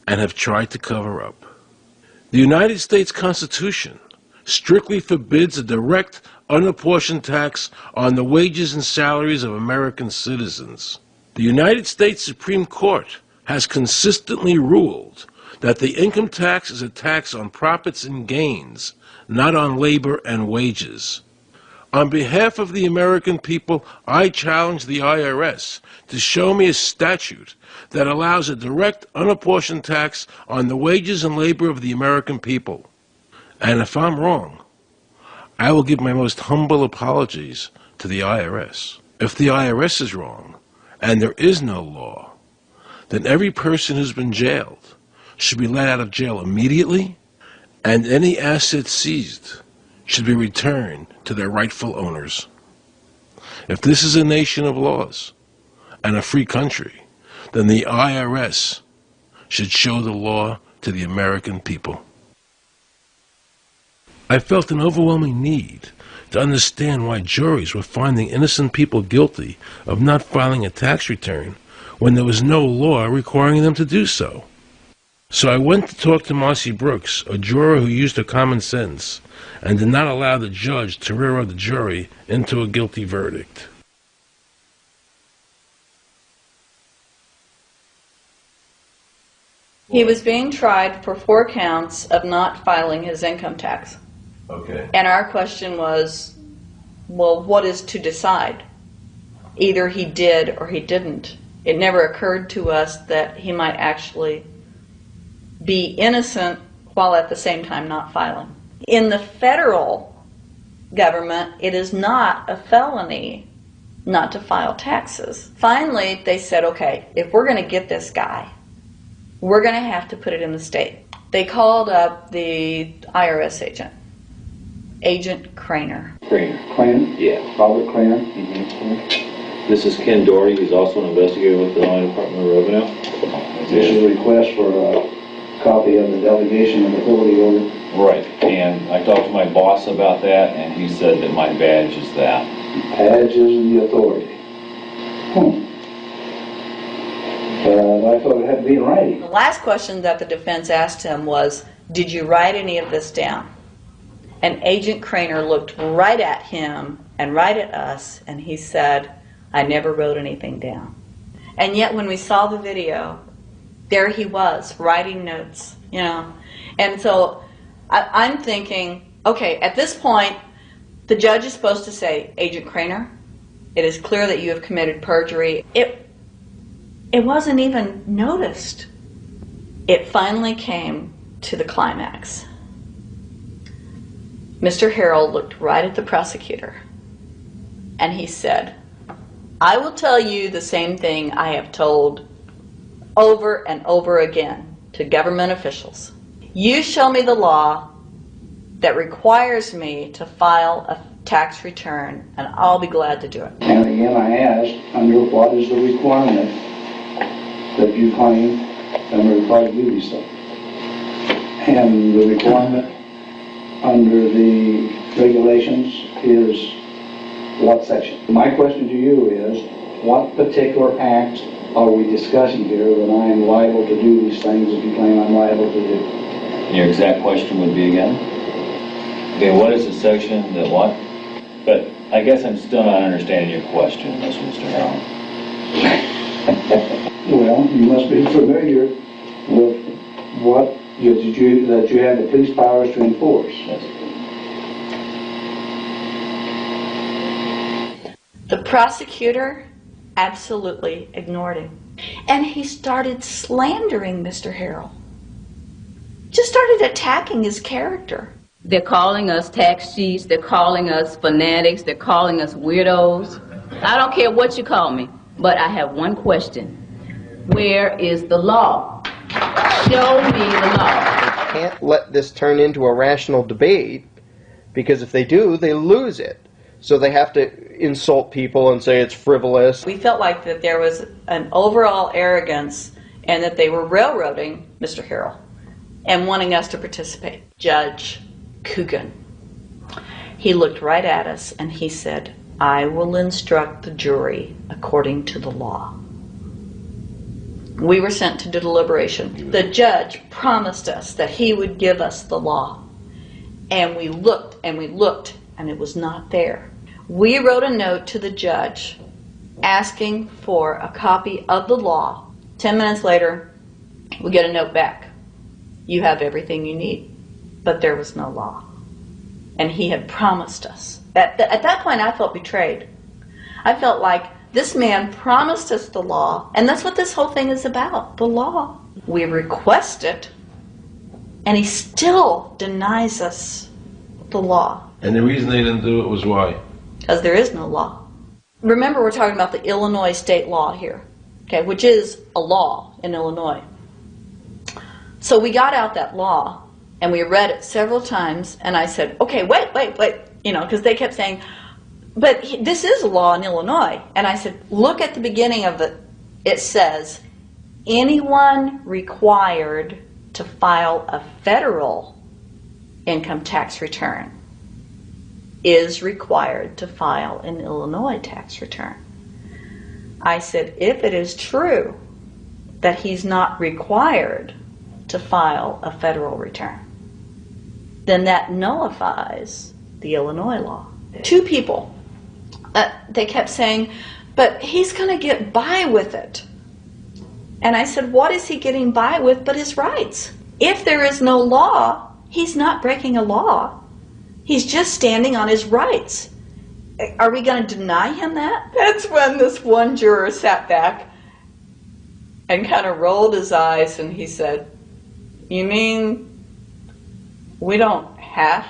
and have tried to cover up. The United States Constitution strictly forbids a direct, unapportioned tax on the wages and salaries of American citizens. The United States Supreme Court has consistently ruled that the income tax is a tax on profits and gains, not on labor and wages. On behalf of the American people, I challenge the IRS to show me a statute that allows a direct, unapportioned tax on the wages and labor of the American people. And if I'm wrong, I will give my most humble apologies to the IRS. If the IRS is wrong, and there is no law, then every person who's been jailed should be let out of jail immediately, and any assets seized should be returned to their rightful owners. If this is a nation of laws and a free country, then the IRS should show the law to the American people. I felt an overwhelming need to understand why juries were finding innocent people guilty of not filing a tax return when there was no law requiring them to do so. So I went to talk to Marcy Brooks, a juror who used her common sense and did not allow the judge to railroad the jury into a guilty verdict. He was being tried for 4 counts of not filing his income tax. Okay. And our question was, well, what is to decide? Either he did or he didn't. It never occurred to us that he might actually be innocent while at the same time not filing. In the federal government, it is not a felony not to file taxes. Finally, they said, okay, if we're going to get this guy, we're going to have to put it in the state. They called up the IRS agent Agent Craner. Craner? Yeah. Robert Craner? Mm-hmm. This is Ken Doherty. He's also an investigator with the Illinois Department of Revenue. This is a request for a copy of the delegation of authority order. Right. And I talked to my boss about that, and he said that my badge is that. Badge is the authority. I thought it had to be in writing. The last question that the defense asked him was, did you write any of this down? And Agent Craner looked right at him and right at us, and he said, I never wrote anything down. And yet when we saw the video, there he was, writing notes, you know. And so I'm thinking, okay, at this point, the judge is supposed to say, Agent Craner, it is clear that you have committed perjury. It wasn't even noticed. It finally came to the climax. Mr. Harrell looked right at the prosecutor, and he said, I will tell you the same thing I have told over and over again to government officials. You show me the law that requires me to file a tax return, and I'll be glad to do it. And again, I asked, under what is the requirement that you claim and are required to do these things? And the requirement under the regulations is what section? My question to you is, what particular act are we discussing here that I am liable to do these things that you claim I'm liable to do? Your exact question would be again? Okay, what is the section that what? But I guess I'm still not understanding your question, Mr. Harrell. Well, you must be familiar with what that you have the police powers to enforce. The prosecutor absolutely ignored him. And he started slandering Mr. Harrell. Just started attacking his character. They're calling us tax cheats, they're calling us fanatics, they're calling us weirdos. I don't care what you call me, but I have one question. Where is the law? Show me the law. Can't let this turn into a rational debate, because if they do, they lose it. So they have to insult people and say it's frivolous. We felt like that there was an overall arrogance and that they were railroading Mr. Harrell and wanting us to participate. Judge Coogan, he looked right at us and he said, I will instruct the jury according to the law. We were sent to deliberation. The judge promised us that he would give us the law. And we looked and we looked and it was not there. We wrote a note to the judge asking for a copy of the law. 10 minutes later, we get a note back. You have everything you need. But there was no law. And he had promised us. At that point, I felt betrayed. I felt like this man promised us the law, and that's what this whole thing is about, the law. We request it, and he still denies us the law. And the reason they didn't do it was why? Because there is no law. Remember, we're talking about the Illinois state law here, okay, which is a law in Illinois. So we got out that law, and we read it several times, and I said, okay, wait, you know, because they kept saying, but this is a law in Illinois. And I said, look at the beginning of it. It says, anyone required to file a federal income tax return is required to file an Illinois tax return. I said, if it is true that he's not required to file a federal return, then that nullifies the Illinois law. Two people, they kept saying, but he's going to get by with it. And I said, what is he getting by with but his rights? If there is no law, he's not breaking a law. He's just standing on his rights. Are we going to deny him that? That's when this one juror sat back and kind of rolled his eyes and he said, you mean we don't have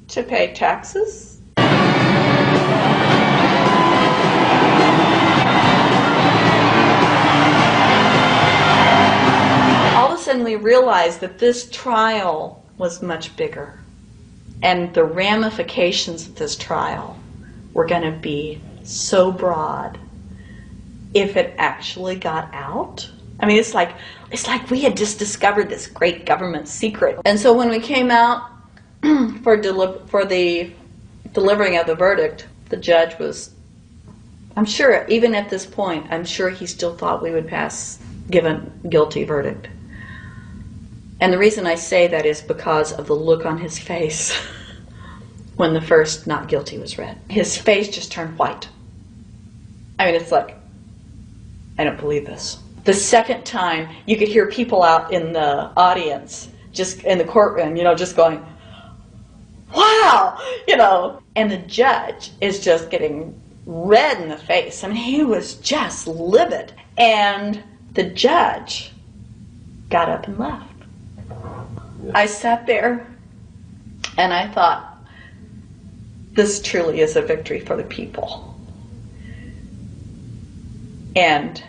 to pay taxes? All of a sudden we realized that this trial was much bigger. And the ramifications of this trial were going to be so broad if it actually got out. I mean, it's like we had just discovered this great government secret. And so when we came out for the delivering of the verdict, the judge was, I'm sure, even at this point, I'm sure he still thought we would give a guilty verdict. And the reason I say that is because of the look on his face when the first not guilty was read. His face just turned white. I mean, it's like, I don't believe this. The second time, you could hear people out in the audience, just in the courtroom, just going, wow, and the judge is just getting red in the face. I mean, he was just livid. And the judge got up and left. I sat there and I thought, this truly is a victory for the people. And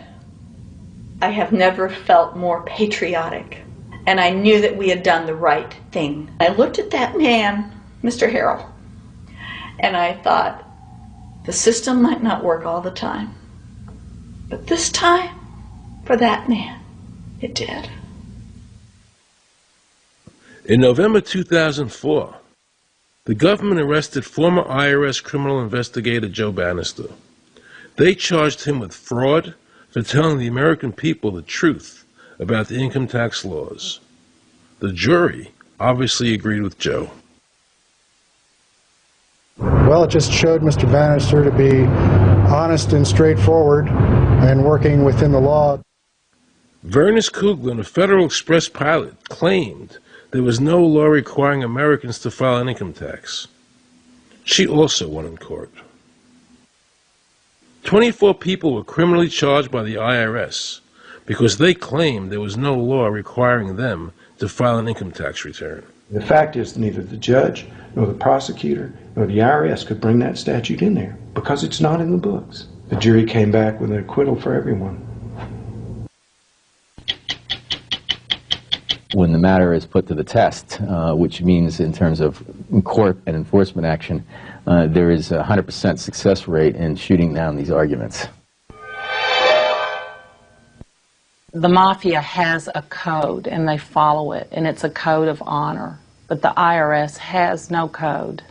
I have never felt more patriotic. And I knew that we had done the right thing. I looked at that man, Mr. Harrell, and I thought, the system might not work all the time, but this time, for that man, it did. In November 2004, the government arrested former IRS criminal investigator Joe Bannister. They charged him with fraud for telling the American people the truth about the income tax laws. The jury obviously agreed with Joe. Well, it just showed Mr. Bannister to be honest and straightforward and working within the law. Vernice Kuglin, a Federal Express pilot, claimed there was no law requiring Americans to file an income tax. She also won in court. 24 people were criminally charged by the IRS because they claimed there was no law requiring them to file an income tax return. The fact is, neither the judge, nor the prosecutor, nor the IRS could bring that statute in there because it's not in the books. The jury came back with an acquittal for everyone. When the matter is put to the test, which means in terms of court and enforcement action, there is a 100% success rate in shooting down these arguments. The mafia has a code and they follow it, and it's a code of honor. But the IRS has no code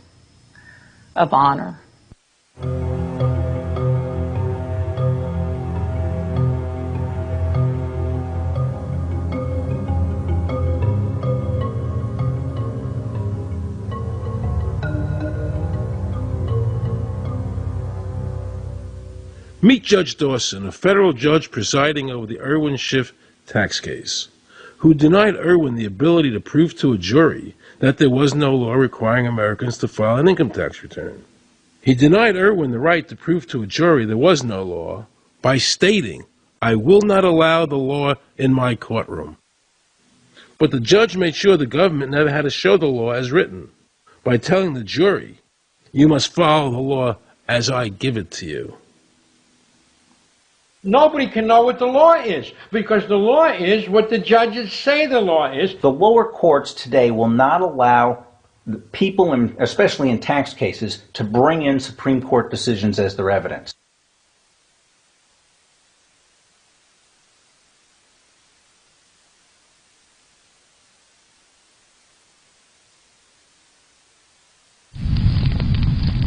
of honor. Meet Judge Dawson, a federal judge presiding over the Irwin Schiff tax case, who denied Irwin the ability to prove to a jury that there was no law requiring Americans to file an income tax return. He denied Irwin the right to prove to a jury there was no law by stating, "I will not allow the law in my courtroom." But the judge made sure the government never had to show the law as written by telling the jury, "You must follow the law as I give it to you." Nobody can know what the law is, because the law is what the judges say the law is. The lower courts today will not allow people, especially in tax cases, to bring in Supreme Court decisions as their evidence.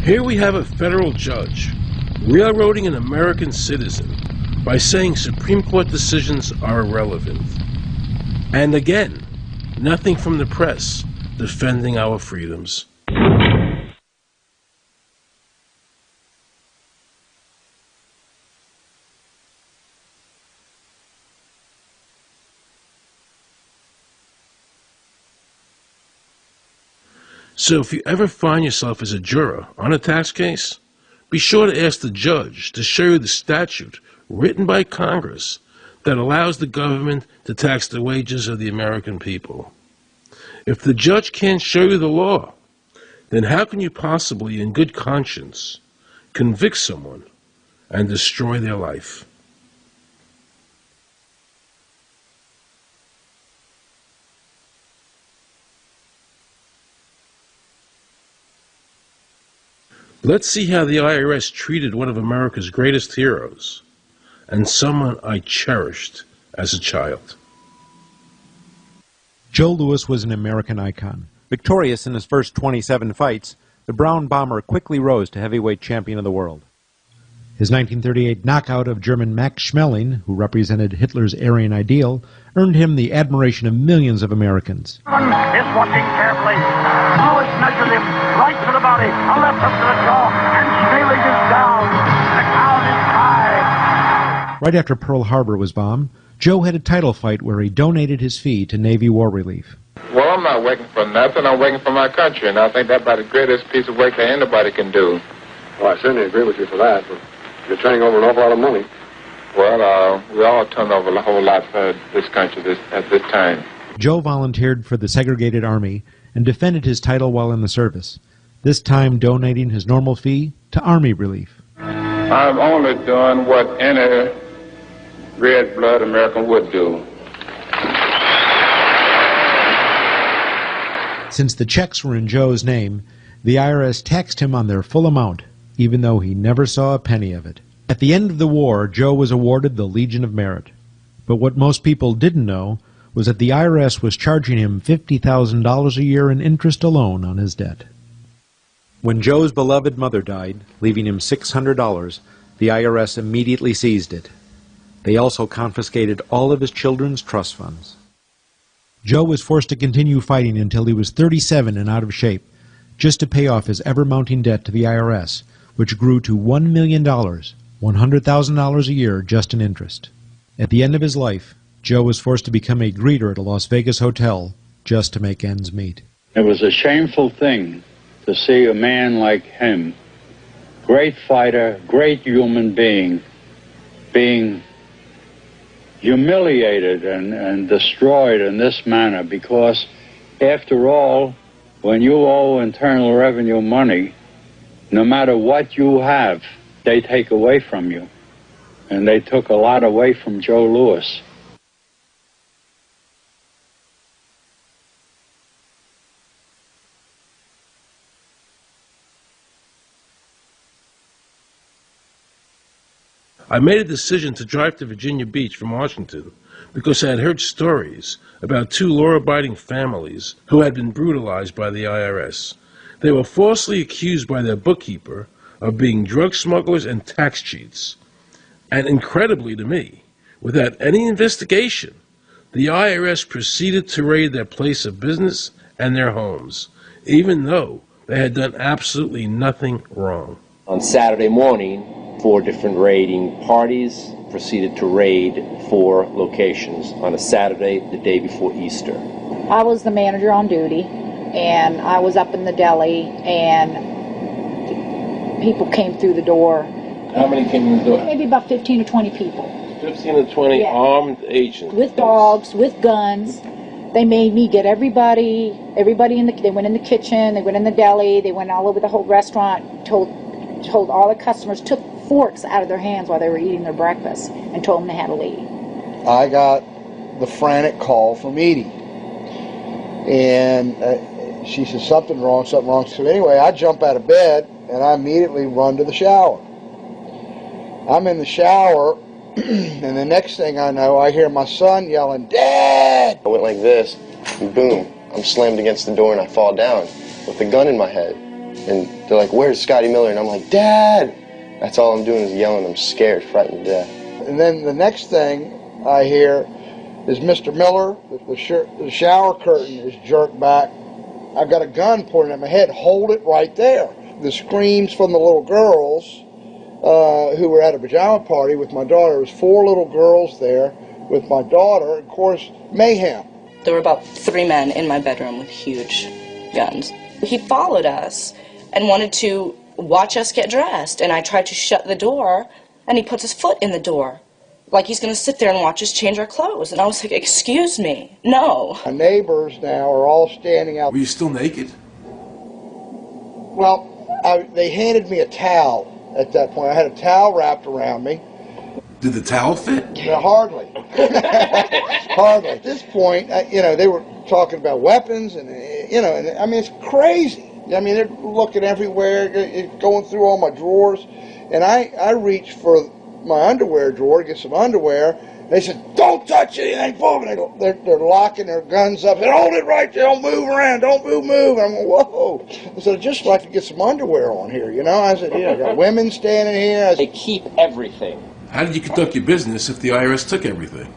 Here we have a federal judge railroading an American citizen by saying Supreme Court decisions are irrelevant. And again, nothing from the press defending our freedoms. So if you ever find yourself as a juror on a tax case, be sure to ask the judge to show you the statute written by Congress that allows the government to tax the wages of the American people. If the judge can't show you the law, then how can you possibly, in good conscience, convict someone and destroy their life? Let's see how the IRS treated one of America's greatest heroes, and someone I cherished as a child. Joe Louis was an American icon. Victorious in his first 27 fights, the Brown Bomber quickly rose to heavyweight champion of the world. His 1938 knockout of German Max Schmeling, who represented Hitler's Aryan ideal, earned him the admiration of millions of Americans. Is watching carefully. Louis measures him right to the body, a left hook to the jaw, and Schmeling is down. The count is high. Right after Pearl Harbor was bombed, Joe had a title fight where he donated his fee to Navy War Relief. Well, I'm not working for nothing. I'm working for my country, and I think that's about the greatest piece of work that anybody can do. Well, I certainly agree with you for that, but you're turning over an awful lot of money. Well, we all turn over a whole lot for this country at this time. Joe volunteered for the segregated army and defended his title while in the service, this time donating his normal fee to Army Relief. I'm only doing what any red-blood American would do. Since the checks were in Joe's name, the IRS taxed him on their full amount, even though he never saw a penny of it. At the end of the war, Joe was awarded the Legion of Merit. But what most people didn't know was that the IRS was charging him $50,000 a year in interest alone on his debt. When Joe's beloved mother died, leaving him $600, the IRS immediately seized it. They also confiscated all of his children's trust funds. Joe was forced to continue fighting until he was 37 and out of shape, just to pay off his ever-mounting debt to the IRS, which grew to $1 million, $100,000 a year just in interest. At the end of his life, Joe was forced to become a greeter at a Las Vegas hotel just to make ends meet. It was a shameful thing to see a man like him, great fighter, great human being humiliated and destroyed in this manner, because after all, when you owe Internal Revenue money, no matter what you have, they take away from you. And they took a lot away from Joe Louis. I made a decision to drive to Virginia Beach from Washington because I had heard stories about two law-abiding families who had been brutalized by the IRS. They were falsely accused by their bookkeeper of being drug smugglers and tax cheats. And incredibly to me, without any investigation, the IRS proceeded to raid their place of business and their homes, even though they had done absolutely nothing wrong. On Saturday morning, 4 different raiding parties proceeded to raid 4 locations on a Saturday, the day before Easter. I was the manager on duty, and I was up in the deli, and people came through the door. How many came in the door? Maybe about 15 or 20 people. 15 to 20 armed agents. With dogs, with guns. They made me get everybody in they went in the kitchen, they went in the deli, they went all over the whole restaurant, told all the customers, took forks out of their hands while they were eating their breakfast and told them they had to leave. I got the frantic call from Edie. And she said, something wrong. So anyway, I jump out of bed and I immediately run to the shower. I'm in the shower, and the next thing I know, I hear my son yelling, "Dad!" I went like this, and boom, I'm slammed against the door and I fall down with the gun in my head. And they're like, "Where's Scotty Miller?" And I'm like, "Dad!" That's all I'm doing is yelling. I'm scared, frightened to death. And then the next thing I hear is Mr. Miller, the shower curtain is jerked back. I've got a gun pointed at my head. Hold it right there. The screams from the little girls who were at a pajama party with my daughter. There was 4 little girls there with my daughter. Of course, mayhem. There were about 3 men in my bedroom with huge guns. He followed us and wanted to watch us get dressed, and I tried to shut the door, and he puts his foot in the door, like he's going to sit there and watch us change our clothes. And I was like, excuse me, no. My neighbors now are all standing out. Were you still naked? Well, they handed me a towel at that point. I had a towel wrapped around me. Did the towel fit? No, hardly. Hardly. At this point, they were talking about weapons, and, I mean, it's crazy. I mean, they're looking everywhere, going through all my drawers. And I reached for my underwear drawer to get some underwear. They said, "Don't touch anything, move." They're locking their guns up. They said, "Hold it right there, don't move around, don't move." And I'm going, whoa. I said, "I'd just like to get some underwear on here, you know?" I said, "Yeah, I got women standing here." They keep everything. How did you conduct your business if the IRS took everything?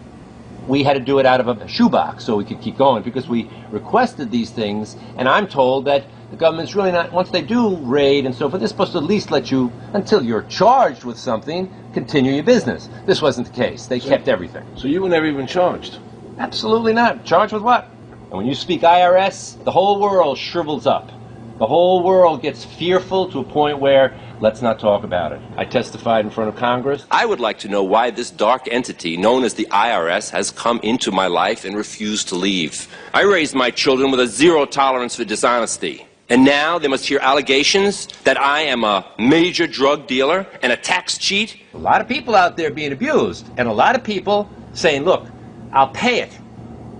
We had to do it out of a shoebox so we could keep going because we requested these things, and I'm told that the government's really not, once they do raid and so forth, they're supposed to at least let you, until you're charged with something, continue your business. This wasn't the case. They kept everything. So you were never even charged? Absolutely not. Charged with what? And when you speak IRS, the whole world shrivels up. The whole world gets fearful to a point where, let's not talk about it. I testified in front of Congress. I would like to know why this dark entity known as the IRS has come into my life and refused to leave. I raised my children with a zero tolerance for dishonesty. And now they must hear allegations that I am a major drug dealer and a tax cheat. A lot of people out there being abused, and a lot of people saying, look, I'll pay it.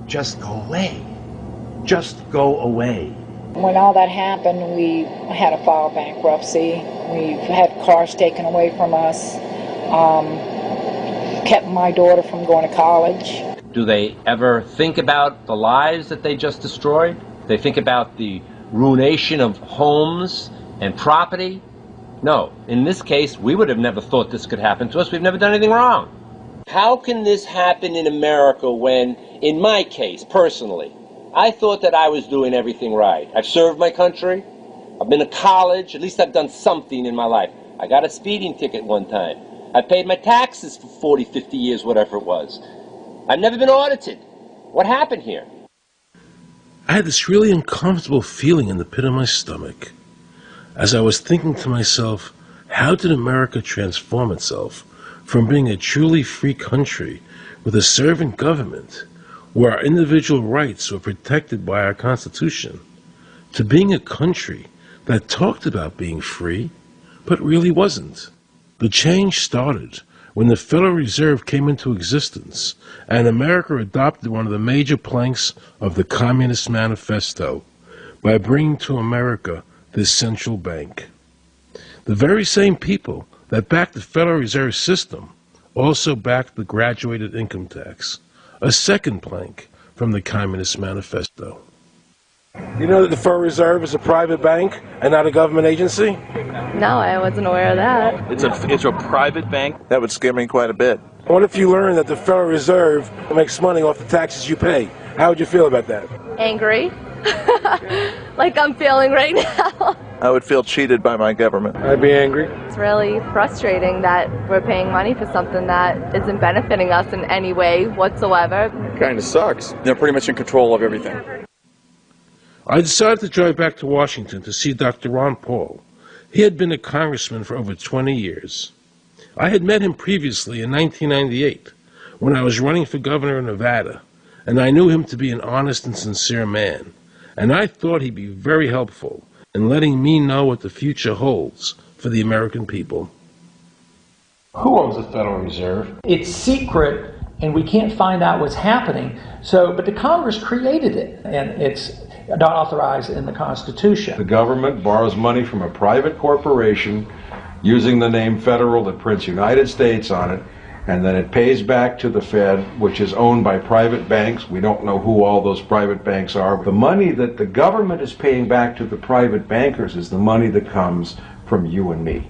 Just go away. Just go away. When all that happened, we had to file bankruptcy. We've had cars taken away from us, kept my daughter from going to college. Do they ever think about the lives that they just destroyed? They think about the ruination of homes and property? No. In this case, we would have never thought this could happen to us. We've never done anything wrong. How can this happen in America when, in my case, personally, I thought that I was doing everything right? I've served my country. I've been to college. At least I've done something in my life. I got a speeding ticket one time. I paid my taxes for 40, 50 years, whatever it was. I've never been audited. What happened here? I had this really uncomfortable feeling in the pit of my stomach as I was thinking to myself, how did America transform itself from being a truly free country with a servant government where our individual rights were protected by our Constitution, to being a country that talked about being free, but really wasn't? The change started when the Federal Reserve came into existence and America adopted one of the major planks of the Communist Manifesto by bringing to America this central bank. The very same people that backed the Federal Reserve System also backed the graduated income tax, a second plank from the Communist Manifesto. You know that the Federal Reserve is a private bank and not a government agency? No, I wasn't aware of that. It's a private bank? That would scare me quite a bit. What if you learned that the Federal Reserve makes money off the taxes you pay? How would you feel about that? Angry. Like I'm feeling right now. I would feel cheated by my government. I'd be angry. It's really frustrating that we're paying money for something that isn't benefiting us in any way whatsoever. Kind of sucks. They're pretty much in control of everything. I decided to drive back to Washington to see Dr. Ron Paul. He had been a congressman for over 20 years. I had met him previously in 1998 when I was running for governor of Nevada, and I knew him to be an honest and sincere man, and I thought he'd be very helpful in letting me know what the future holds for the American people. Who owns the Federal Reserve? It's secret, and we can't find out what's happening. But the Congress created it, and it's not authorized in the Constitution. The government borrows money from a private corporation using the name Federal that prints United States on it, and then it pays back to the Fed, which is owned by private banks. We don't know who all those private banks are. The money that the government is paying back to the private bankers is the money that comes from you and me.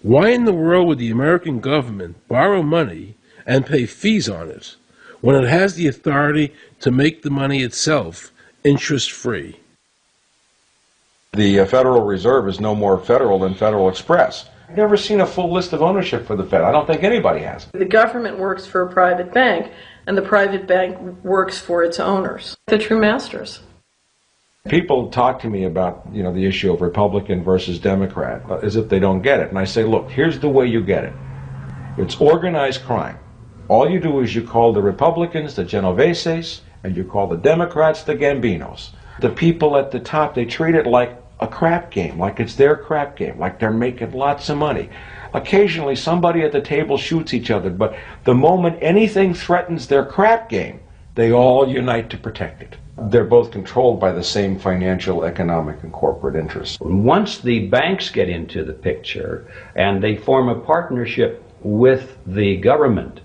Why in the world would the American government borrow money and pay fees on it when it has the authority to make the money itself interest-free? The Federal Reserve is no more federal than Federal Express. I've never seen a full list of ownership for the Fed. I don't think anybody has. The government works for a private bank, and the private bank works for its owners, the true masters. People talk to me about, the issue of Republican versus Democrat, as if they don't get it. And I say, look, here's the way you get it. It's organized crime. All you do is you call the Republicans the Genoveses, and you call the Democrats the Gambinos. The people at the top, they treat it like a crap game, like it's their crap game, like they're making lots of money. Occasionally somebody at the table shoots each other, but the moment anything threatens their crap game, they all unite to protect it. They're both controlled by the same financial, economic, and corporate interests. Once the banks get into the picture and they form a partnership with the government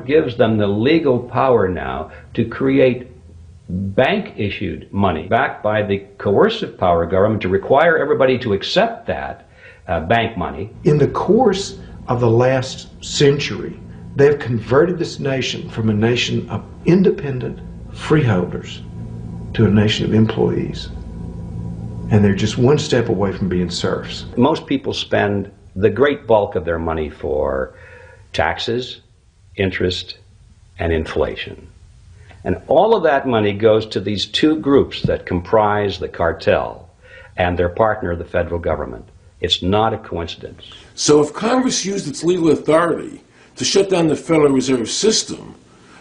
gives them the legal power now to create bank-issued money backed by the coercive power of government to require everybody to accept that bank money. In the course of the last century, they've converted this nation from a nation of independent freeholders to a nation of employees. And they're just one step away from being serfs. Most people spend the great bulk of their money for taxes, interest, and inflation. And all of that money goes to these two groups that comprise the cartel and their partner, the federal government. It's not a coincidence. So if Congress used its legal authority to shut down the Federal Reserve System,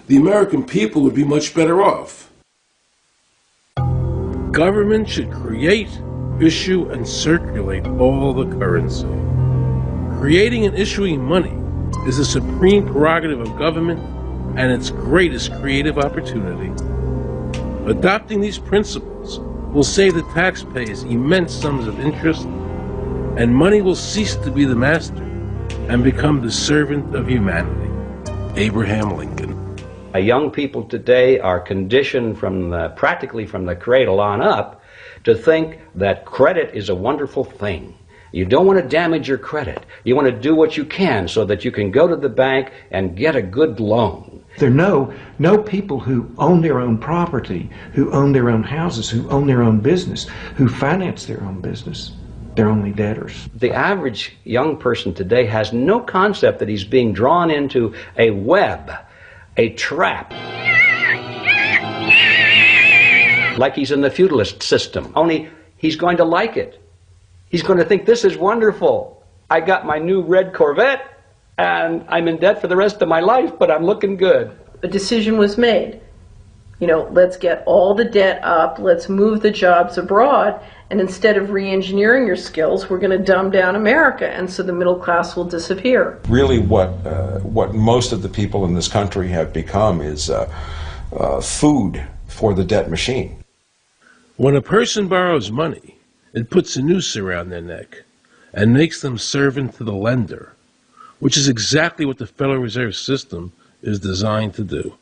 the American people would be much better off. Government should create, issue, and circulate all the currency. Creating and issuing money is the supreme prerogative of government and its greatest creative opportunity. Adopting these principles will save the taxpayers immense sums of interest, and money will cease to be the master and become the servant of humanity. Abraham Lincoln. Young people today are conditioned practically from the cradle on up to think that credit is a wonderful thing. You don't want to damage your credit. You want to do what you can so that you can go to the bank and get a good loan. There are no people who own their own property, who own their own houses, who own their own business, who finance their own business. They're only debtors. The average young person today has no concept that he's being drawn into a web, a trap. Like he's in the feudalist system, only he's going to like it. He's going to think, this is wonderful. I got my new red Corvette and I'm in debt for the rest of my life, but I'm looking good. A decision was made. Let's get all the debt up, let's move the jobs abroad, and instead of re-engineering your skills, we're going to dumb down America, and so the middle class will disappear. Really what most of the people in this country have become is food for the debt machine. When a person borrows money, it puts a noose around their neck and makes them servant to the lender, which is exactly what the Federal Reserve System is designed to do.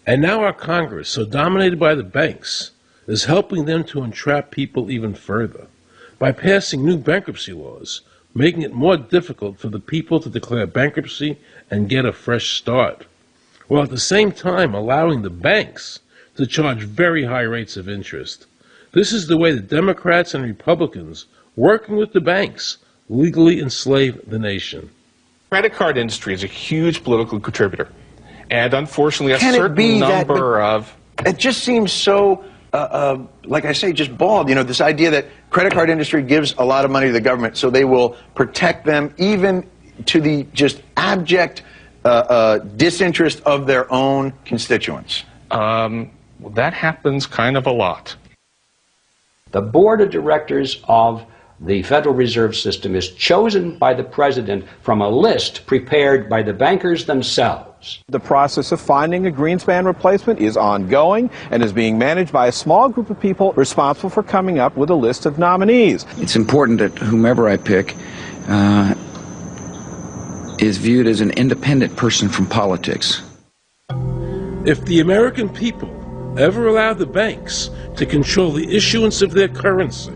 And now our Congress, so dominated by the banks, is helping them to entrap people even further by passing new bankruptcy laws, making it more difficult for the people to declare bankruptcy and get a fresh start, while at the same time allowing the banks to charge very high rates of interest. This is the way the Democrats and Republicans, working with the banks, legally enslave the nation. Credit card industry is a huge political contributor. And unfortunately, a certain number of... It just seems so, like I say, just bald. This idea that credit card industry gives a lot of money to the government, so they will protect them even to the just abject disinterest of their own constituents. That happens kind of a lot. The board of directors of the Federal Reserve System is chosen by the president from a list prepared by the bankers themselves. The process of finding a Greenspan replacement is ongoing and is being managed by a small group of people responsible for coming up with a list of nominees. It's important that whomever I pick is viewed as an independent person from politics. If the American people ever allow the banks to control the issuance of their currency,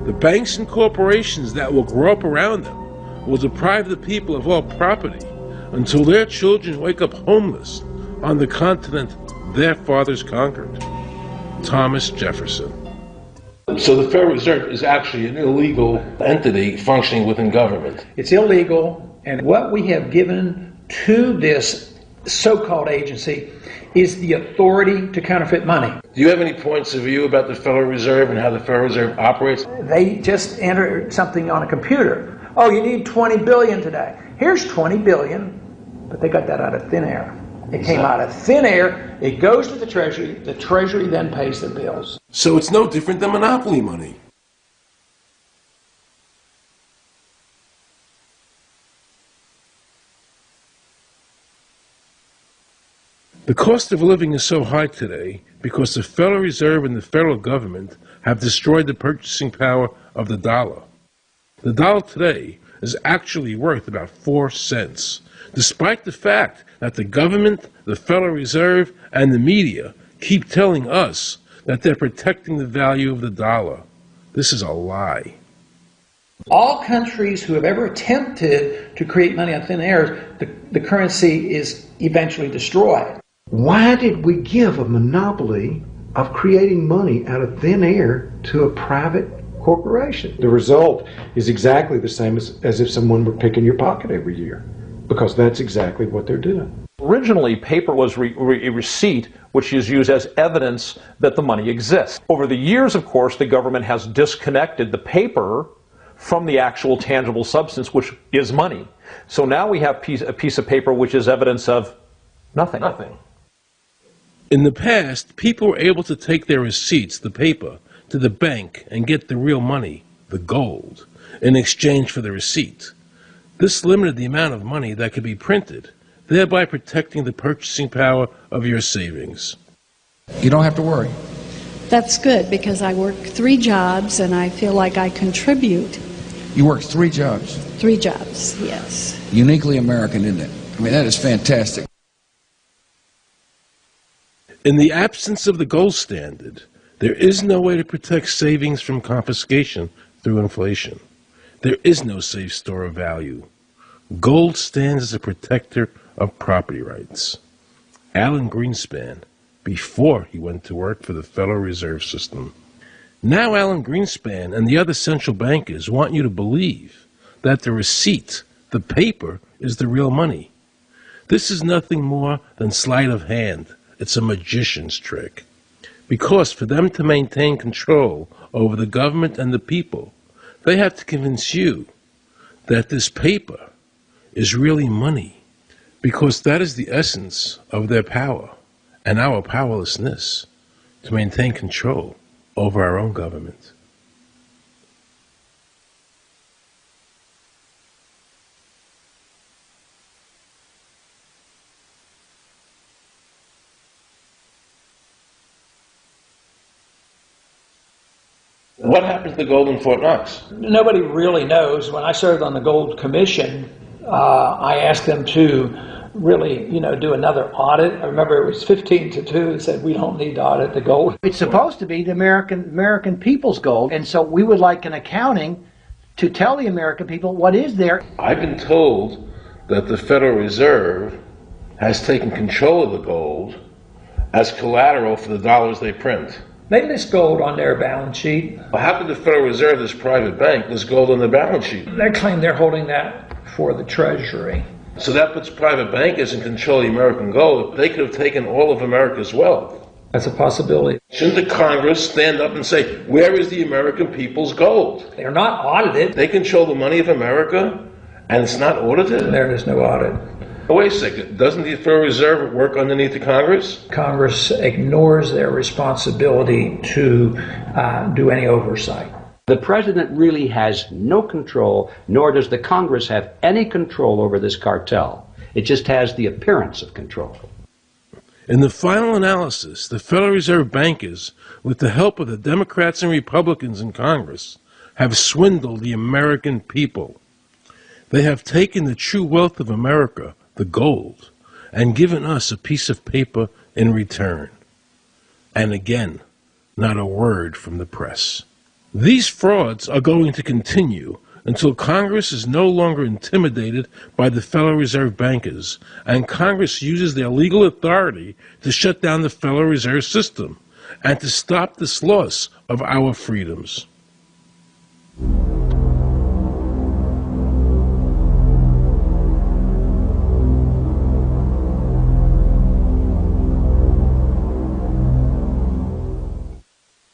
the banks and corporations that will grow up around them will deprive the people of all property until their children wake up homeless on the continent their fathers conquered. Thomas Jefferson. So the Federal Reserve is actually an illegal entity functioning within government. It's illegal, and what we have given to this so-called agency is the authority to counterfeit money. Do you have any points of view about the Federal Reserve and how the Federal Reserve operates? They just enter something on a computer. Oh, you need 20 billion today. Here's 20 billion, but they got that out of thin air. It came out of thin air, it goes to the Treasury then pays the bills. So it's no different than monopoly money. The cost of living is so high today because the Federal Reserve and the federal government have destroyed the purchasing power of the dollar. The dollar today is actually worth about 4 cents, despite the fact that the government, the Federal Reserve, and the media keep telling us that they're protecting the value of the dollar. This is a lie. All countries who have ever attempted to create money on thin air, the currency is eventually destroyed. Why did we give a monopoly of creating money out of thin air to a private corporation? The result is exactly the same as if someone were picking your pocket every year, because that's exactly what they're doing. Originally, paper was a receipt which is used as evidence that the money exists. Over the years, of course, the government has disconnected the paper from the actual tangible substance, which is money. So now we have a piece of paper which is evidence of nothing. In the past, people were able to take their receipts, the paper, to the bank and get the real money, the gold, in exchange for the receipt. This limited the amount of money that could be printed, thereby protecting the purchasing power of your savings. You don't have to worry. That's good, because I work 3 jobs and I feel like I contribute. You work 3 jobs. 3 jobs, yes. Uniquely American, isn't it? I mean, that is fantastic. In the absence of the gold standard, there is no way to protect savings from confiscation through inflation. There is no safe store of value. Gold stands as a protector of property rights. Alan Greenspan, before he went to work for the Federal Reserve System. Now Alan Greenspan and the other central bankers want you to believe that the receipt, the paper, is the real money. This is nothing more than sleight of hand. It's a magician's trick. Because for them to maintain control over the government and the people, they have to convince you that this paper is really money. Because that is the essence of their power and our powerlessness to maintain control over our own government. What happened to the gold in Fort Knox? Nobody really knows. When I served on the Gold Commission, I asked them to really, do another audit. I remember it was 15-2. They said, we don't need to audit the gold. It's supposed to be the American people's gold, and so we would like an accounting to tell the American people what is there. I've been told that the Federal Reserve has taken control of the gold as collateral for the dollars they print. They list gold on their balance sheet. Well, how could the Federal Reserve, this private bank, list gold on their balance sheet? They claim they're holding that for the Treasury. So that puts private bankers in control of the American gold. They could have taken all of America's wealth. That's a possibility. Shouldn't the Congress stand up and say, where is the American people's gold? They're not audited. They control the money of America, and it's not audited? There is no audit. Oh, wait a second. Doesn't the Federal Reserve work underneath the Congress? Congress ignores their responsibility to do any oversight. The president really has no control, nor does the Congress have any control over this cartel. It just has the appearance of control. In the final analysis, the Federal Reserve bankers, with the help of the Democrats and Republicans in Congress, have swindled the American people. They have taken the true wealth of America, the gold, and given us a piece of paper in return. And again, not a word from the press. These frauds are going to continue until Congress is no longer intimidated by the Federal Reserve bankers, and Congress uses their legal authority to shut down the Federal Reserve System and to stop this loss of our freedoms.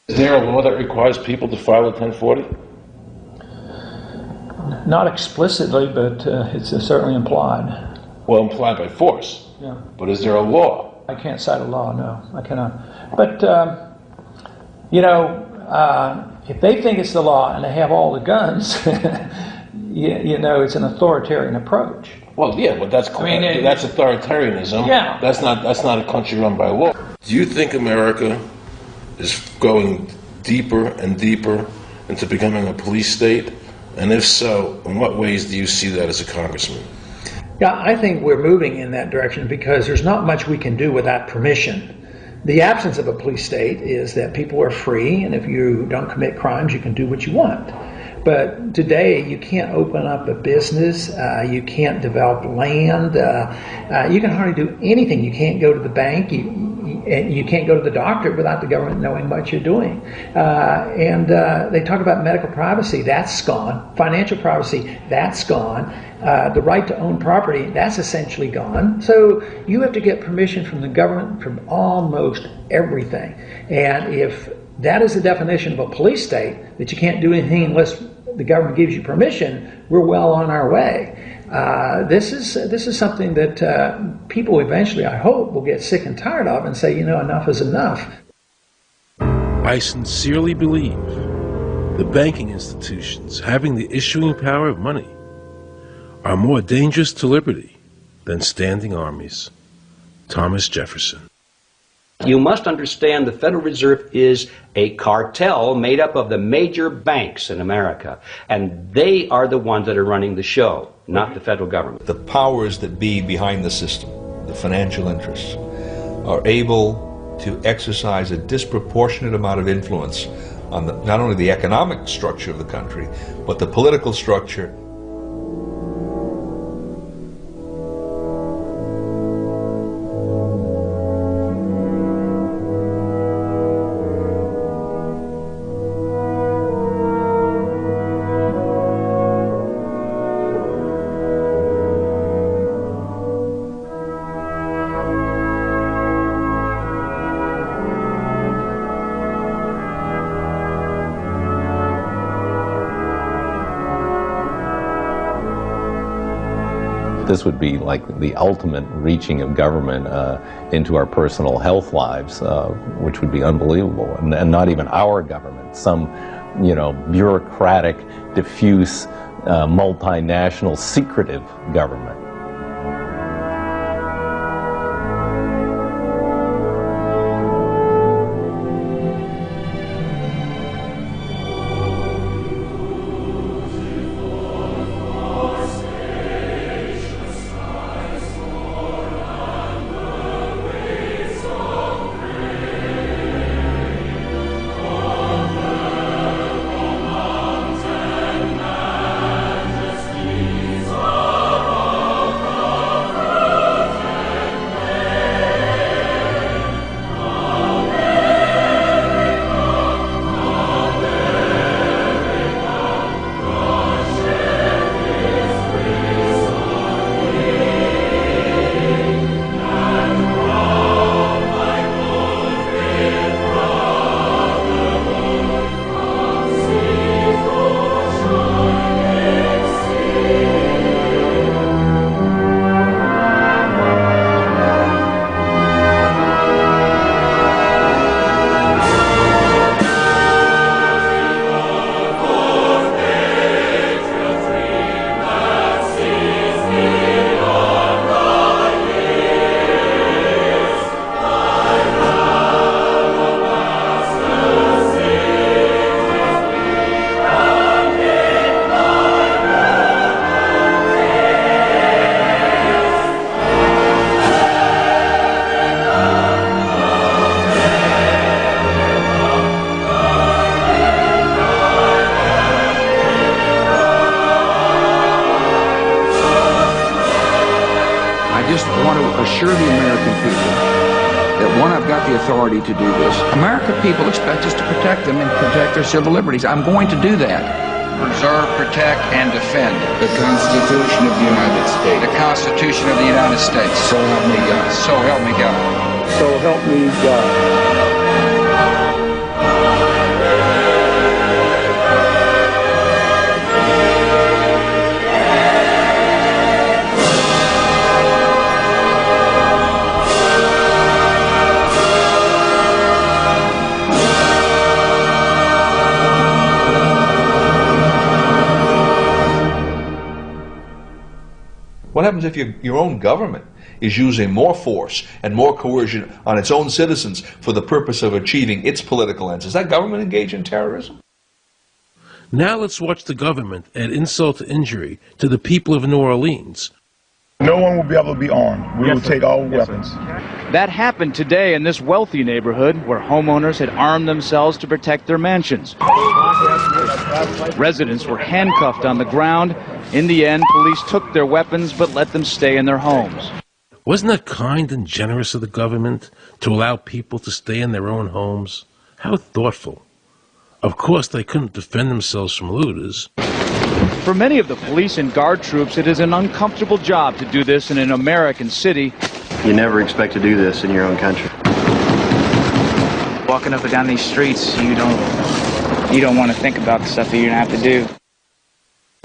Is there a law that requires people to file a 1040? Not explicitly, but it's certainly implied. Well, implied by force. Yeah. But is there a law? I can't cite a law, no. I cannot. But, if they think it's the law and they have all the guns, you know, it's an authoritarian approach. Well, yeah, but that's that's authoritarianism. Yeah. That's not a country run by law. Do you think America is going deeper and deeper into becoming a police state? And if so, in what ways do you see that as a congressman? Yeah, I think we're moving in that direction because there's not much we can do without permission. The absence of a police state is that people are free, and if you don't commit crimes, you can do what you want. But today, you can't open up a business, you can't develop land, you can hardly do anything. You can't go to the bank, you can't go to the doctor without the government knowing what you're doing. And they talk about medical privacy, that's gone. Financial privacy, that's gone. The right to own property, that's essentially gone. So you have to get permission from the government from almost everything. And if that is the definition of a police state, that you can't do anything unless the government gives you permission, we're well on our way. This is something that people eventually, I hope, will get sick and tired of and say, you know, enough is enough. I sincerely believe the banking institutions having the issuing power of money are more dangerous to liberty than standing armies. Thomas Jefferson. You must understand the Federal Reserve is a cartel made up of the major banks in America, and they are the ones that are running the show, not the federal government. The powers that be behind the system, the financial interests, are able to exercise a disproportionate amount of influence on not only the economic structure of the country, but the political structure. This would be like the ultimate reaching of government into our personal health lives, which would be unbelievable. And not even our government, some, you know, bureaucratic, diffuse, multinational, secretive government. assure the American people that, one, I've got the authority to do this. American people expect us to protect them and protect their civil liberties. I'm going to do that. Preserve, protect, and defend the Constitution of the United States. The Constitution of the United States. So help me God. So help me God. So help me God. What happens if your own government is using more force and more coercion on its own citizens for the purpose of achieving its political ends? Is that government engaged in terrorism? Now let's watch the government add insult to injury to the people of New Orleans. No one will be able to be armed. We will take all weapons. That happened today in this wealthy neighborhood where homeowners had armed themselves to protect their mansions. Residents were handcuffed on the ground. In the end, police took their weapons but let them stay in their homes. Wasn't that kind and generous of the government to allow people to stay in their own homes? How thoughtful. Of course, they couldn't defend themselves from looters. For many of the police and guard troops, it is an uncomfortable job to do this in an American city. You never expect to do this in your own country. Walking up and down these streets, you don't want to think about the stuff that you're going to have to do.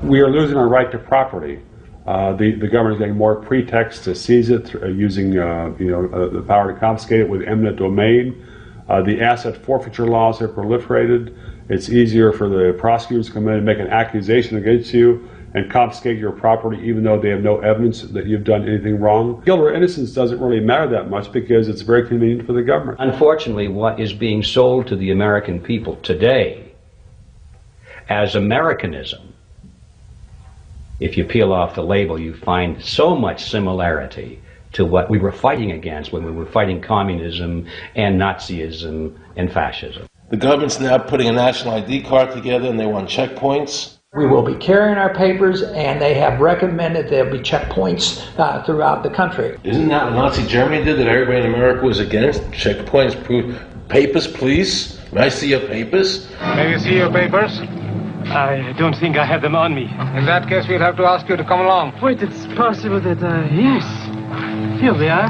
We are losing our right to property. The government is getting more pretexts to seize it, using the power to confiscate it with eminent domain. The asset forfeiture laws have proliferated. It's easier for the prosecutors to come in and make an accusation against you and confiscate your property even though they have no evidence that you've done anything wrong. Guilt or innocence doesn't really matter that much because it's very convenient for the government. Unfortunately, what is being sold to the American people today as Americanism, if you peel off the label, you find so much similarity to what we were fighting against when we were fighting communism and Nazism and fascism. The government's now putting a national ID card together and they want checkpoints. We will be carrying our papers, and they have recommended there'll be checkpoints throughout the country. Isn't that what Nazi Germany did that everybody in America was against? Checkpoints, papers, please. May I see your papers? May we see your papers? I don't think I have them on me. In that case, we'll have to ask you to come along. Wait, it's possible that, yes. Here they are.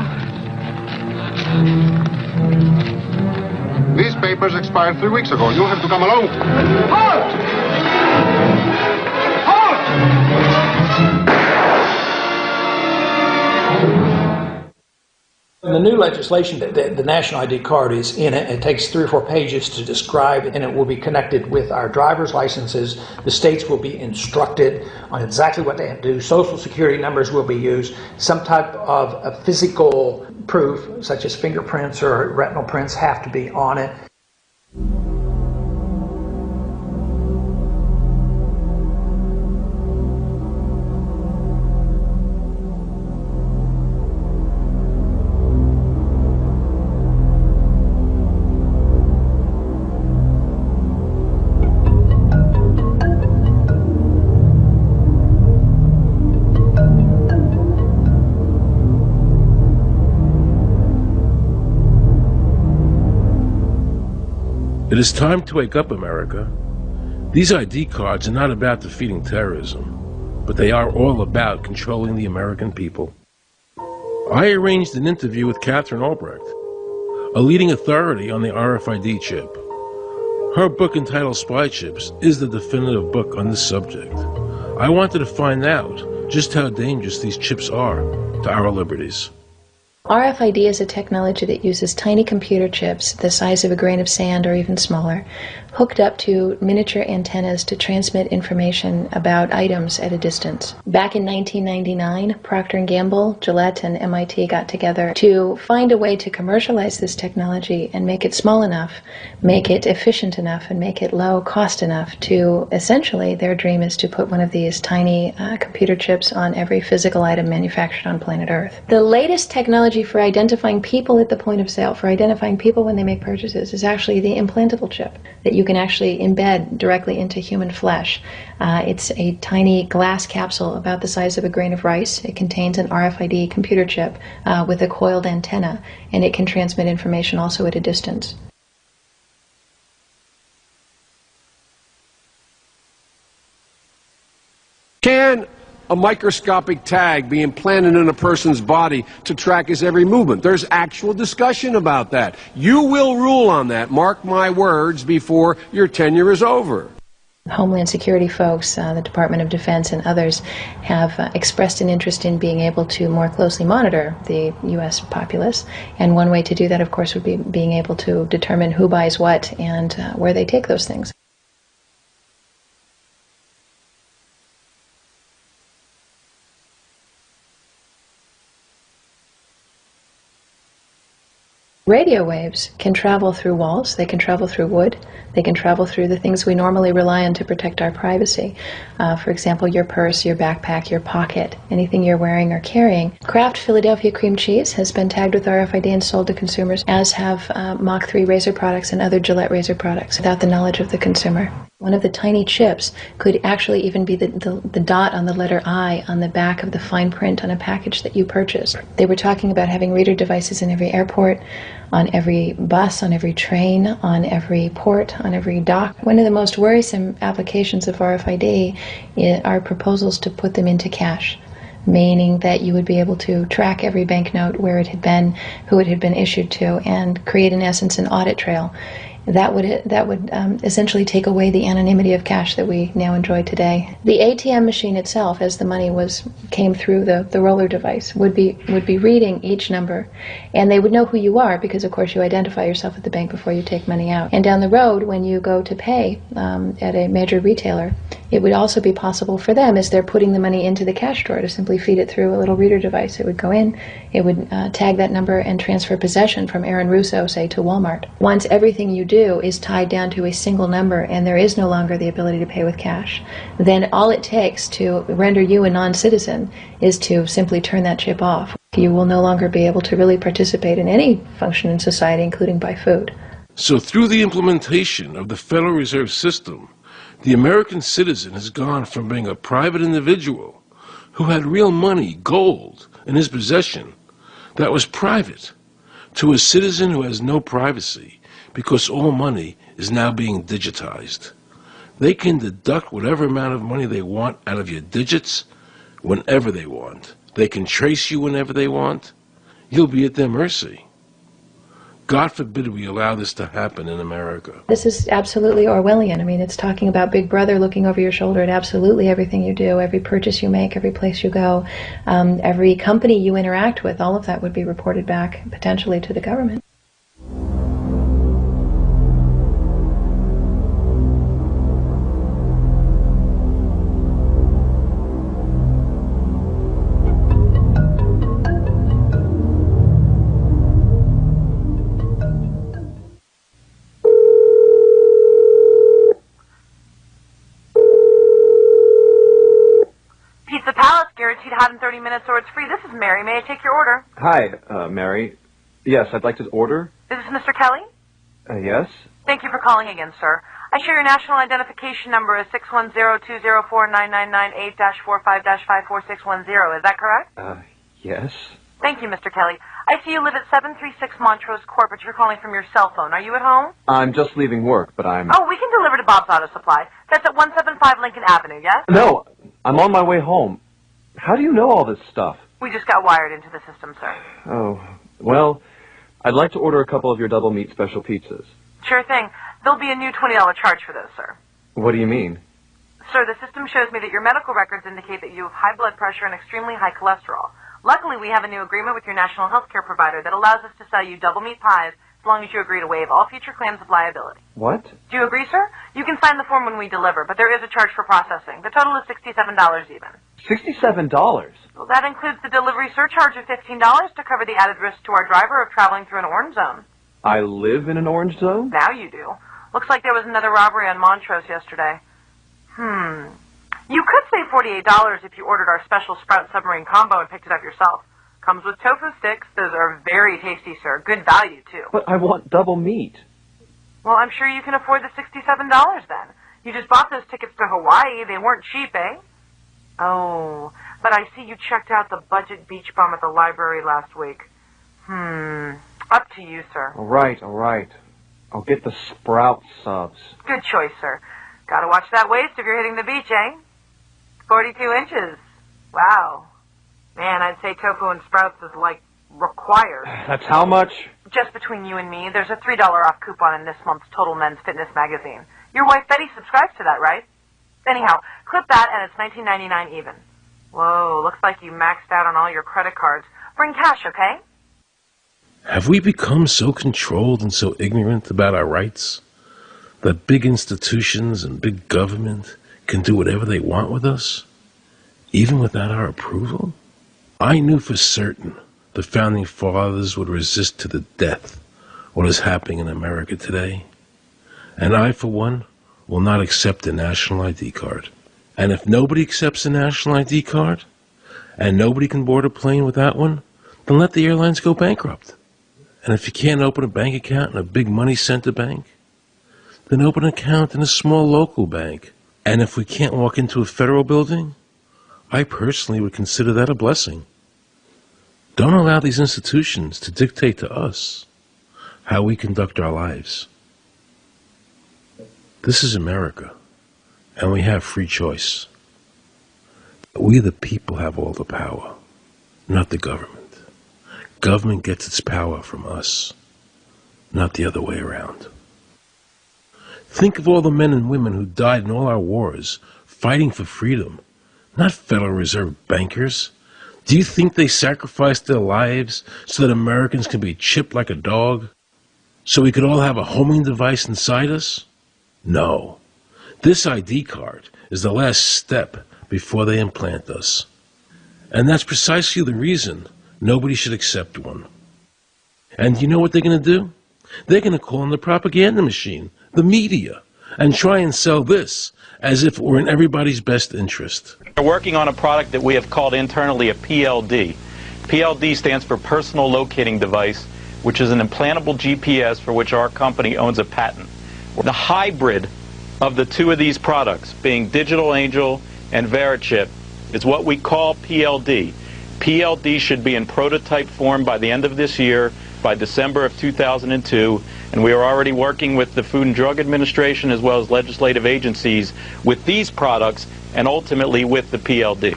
These papers expired 3 weeks ago. You'll have to come along. Halt! Halt! In the new legislation, the national ID card is in it. It takes 3 or 4 pages to describe, and it will be connected with our driver's licenses. The states will be instructed on exactly what they have to do. Social security numbers will be used. Some type of a physical proof, such as fingerprints or retinal prints, have to be on it. It is time to wake up, America. These ID cards are not about defeating terrorism, but they are all about controlling the American people. I arranged an interview with Catherine Albrecht, a leading authority on the RFID chip. Her book entitled Spy Chips is the definitive book on this subject. I wanted to find out just how dangerous these chips are to our liberties. RFID is a technology that uses tiny computer chips the size of a grain of sand or even smaller, hooked up to miniature antennas to transmit information about items at a distance. Back in 1999, Procter & Gamble, Gillette, and MIT got together to find a way to commercialize this technology and make it small enough, make it efficient enough, and make it low cost enough to, essentially, their dream is to put one of these tiny computer chips on every physical item manufactured on planet Earth. The latest technology for identifying people at the point of sale, for identifying people when they make purchases, is actually the implantable chip that you can actually embed directly into human flesh. It's a tiny glass capsule about the size of a grain of rice. It contains an RFID computer chip with a coiled antenna, and it can transmit information also at a distance. Can a microscopic tag be implanted in a person's body to track his every movement? There's actual discussion about that. You will rule on that, mark my words, before your tenure is over. Homeland Security folks, the Department of Defense, and others have expressed an interest in being able to more closely monitor the U.S. populace. And one way to do that, of course, would be being able to determine who buys what and where they take those things. Radio waves can travel through walls, they can travel through wood, they can travel through the things we normally rely on to protect our privacy. For example, your purse, your backpack, your pocket, anything you're wearing or carrying. Kraft Philadelphia cream cheese has been tagged with RFID and sold to consumers, as have Mach 3 razor products and other Gillette razor products, without the knowledge of the consumer. One of the tiny chips could actually even be the dot on the letter I on the back of the fine print on a package that you purchased. They were talking about having reader devices in every airport, on every bus, on every train, on every port, on every dock. One of the most worrisome applications of RFID are proposals to put them into cash, meaning that you would be able to track every banknote, where it had been, who it had been issued to, and create, in essence, an audit trail. That would essentially take away the anonymity of cash that we now enjoy today. The ATM machine itself, as the money came through the roller device, would be reading each number, and they would know who you are because, of course, you identify yourself at the bank before you take money out. And down the road, when you go to pay at a major retailer, it would also be possible for them, as they're putting the money into the cash drawer, to simply feed it through a little reader device. It would go in, it would tag that number and transfer possession from Aaron Russo, say, to Walmart. Once everything you do is tied down to a single number and there is no longer the ability to pay with cash, then all it takes to render you a non-citizen is to simply turn that chip off. You will no longer be able to really participate in any function in society, including buy food. So through the implementation of the Federal Reserve System, the American citizen has gone from being a private individual who had real money, gold, in his possession that was private, to a citizen who has no privacy, because all money is now being digitized. They can deduct whatever amount of money they want out of your digits whenever they want. They can trace you whenever they want. You'll be at their mercy. God forbid we allow this to happen in America. This is absolutely Orwellian. I mean, it's talking about Big Brother looking over your shoulder at absolutely everything you do, every purchase you make, every place you go, every company you interact with. All of that would be reported back potentially to the government. Guaranteed hot in 30 minutes or it's free. This is Mary. May I take your order? Hi, Mary. Yes, I'd like to order. Is this Mr. Kelly? Yes. Thank you for calling again, sir. I show your national identification number as 610-204-999-8-45-54610. Is that correct? Yes. Thank you, Mr. Kelly. I see you live at 736 Montrose Court, but you're calling from your cell phone. Are you at home? I'm just leaving work, but I'm... Oh, we can deliver to Bob's Auto Supply. That's at 175 Lincoln Avenue, yes? No, I'm on my way home. How do you know all this stuff? We just got wired into the system, sir. Oh, well, I'd like to order a couple of your double meat special pizzas. Sure thing. There'll be a new $20 charge for those, sir. What do you mean? Sir, the system shows me that your medical records indicate that you have high blood pressure and extremely high cholesterol. Luckily, we have a new agreement with your national health care provider that allows us to sell you double meat pies as long as you agree to waive all future claims of liability. What? Do you agree, sir? You can sign the form when we deliver, but there is a charge for processing. The total is $67 even. $67? Well, that includes the delivery surcharge of $15 to cover the added risk to our driver of traveling through an orange zone. I live in an orange zone? Now you do. Looks like there was another robbery on Montrose yesterday. You could save $48 if you ordered our special Sprout Submarine Combo and picked it up yourself. Comes with tofu sticks. Those are very tasty, sir. Good value, too. But I want double meat. Well, I'm sure you can afford the $67 then. You just bought those tickets to Hawaii. They weren't cheap, eh? Oh, but I see you checked out the budget beach bum at the library last week. Up to you, sir. All right. I'll get the Sprout subs. Good choice, sir. Gotta watch that waist if you're hitting the beach, eh? 42 inches. Wow. Man, I'd say tofu and Sprouts is, like, required. That's how much? Just between you and me, there's a $3 off coupon in this month's Total Men's Fitness magazine. Your wife Betty subscribes to that, right? Anyhow, clip that and it's $19.99 even. Whoa, looks like you maxed out on all your credit cards. Bring cash, okay? Have we become so controlled and so ignorant about our rights that big institutions and big government can do whatever they want with us, even without our approval? I knew for certain the Founding Fathers would resist to the death what is happening in America today. And I, for one, will not accept a national ID card. And if nobody accepts a national ID card, and nobody can board a plane without one, then let the airlines go bankrupt. And if you can't open a bank account in a big money center bank, then open an account in a small local bank. And if we can't walk into a federal building, I personally would consider that a blessing. Don't allow these institutions to dictate to us how we conduct our lives. This is America, and we have free choice. We the people have all the power, not the government. Government gets its power from us, not the other way around. Think of all the men and women who died in all our wars, fighting for freedom, not Federal Reserve bankers. Do you think they sacrificed their lives so that Americans can be chipped like a dog? So we could all have a homing device inside us? No. This ID card is the last step before they implant us. And that's precisely the reason nobody should accept one. And you know what they're going to do? They're going to call in the propaganda machine, the media, and try and sell this as if it were in everybody's best interest. We're working on a product that we have called internally a PLD. PLD stands for Personal Locating Device, which is an implantable GPS for which our company owns a patent. The hybrid of the two of these products, being Digital Angel and Verichip, is what we call PLD. PLD should be in prototype form by the end of this year, by December of 2002, and we are already working with the Food and Drug Administration as well as legislative agencies with these products and ultimately with the PLD.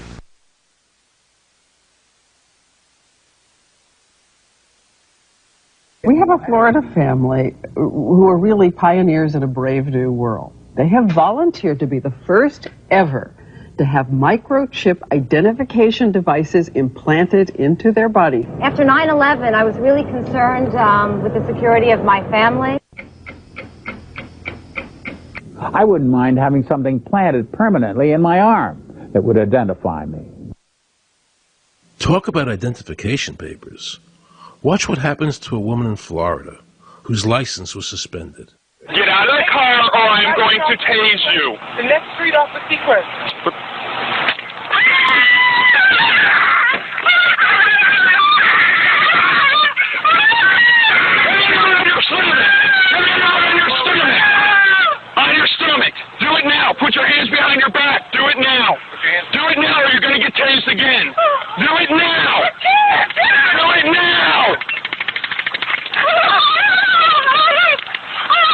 We have a Florida family who are really pioneers in a brave new world. They have volunteered to be the first ever to have microchip identification devices implanted into their body. After 9/11, I was really concerned with the security of my family. I wouldn't mind having something planted permanently in my arm that would identify me. Talk about identification papers. Watch what happens to a woman in Florida whose license was suspended. Get out of the car or I'm going to tase you. The next street off the Seacrest. On your stomach. Do it now. Put your hands behind your back. Do it now. Do it now or you're going to get tased again. Do it now. Do it now.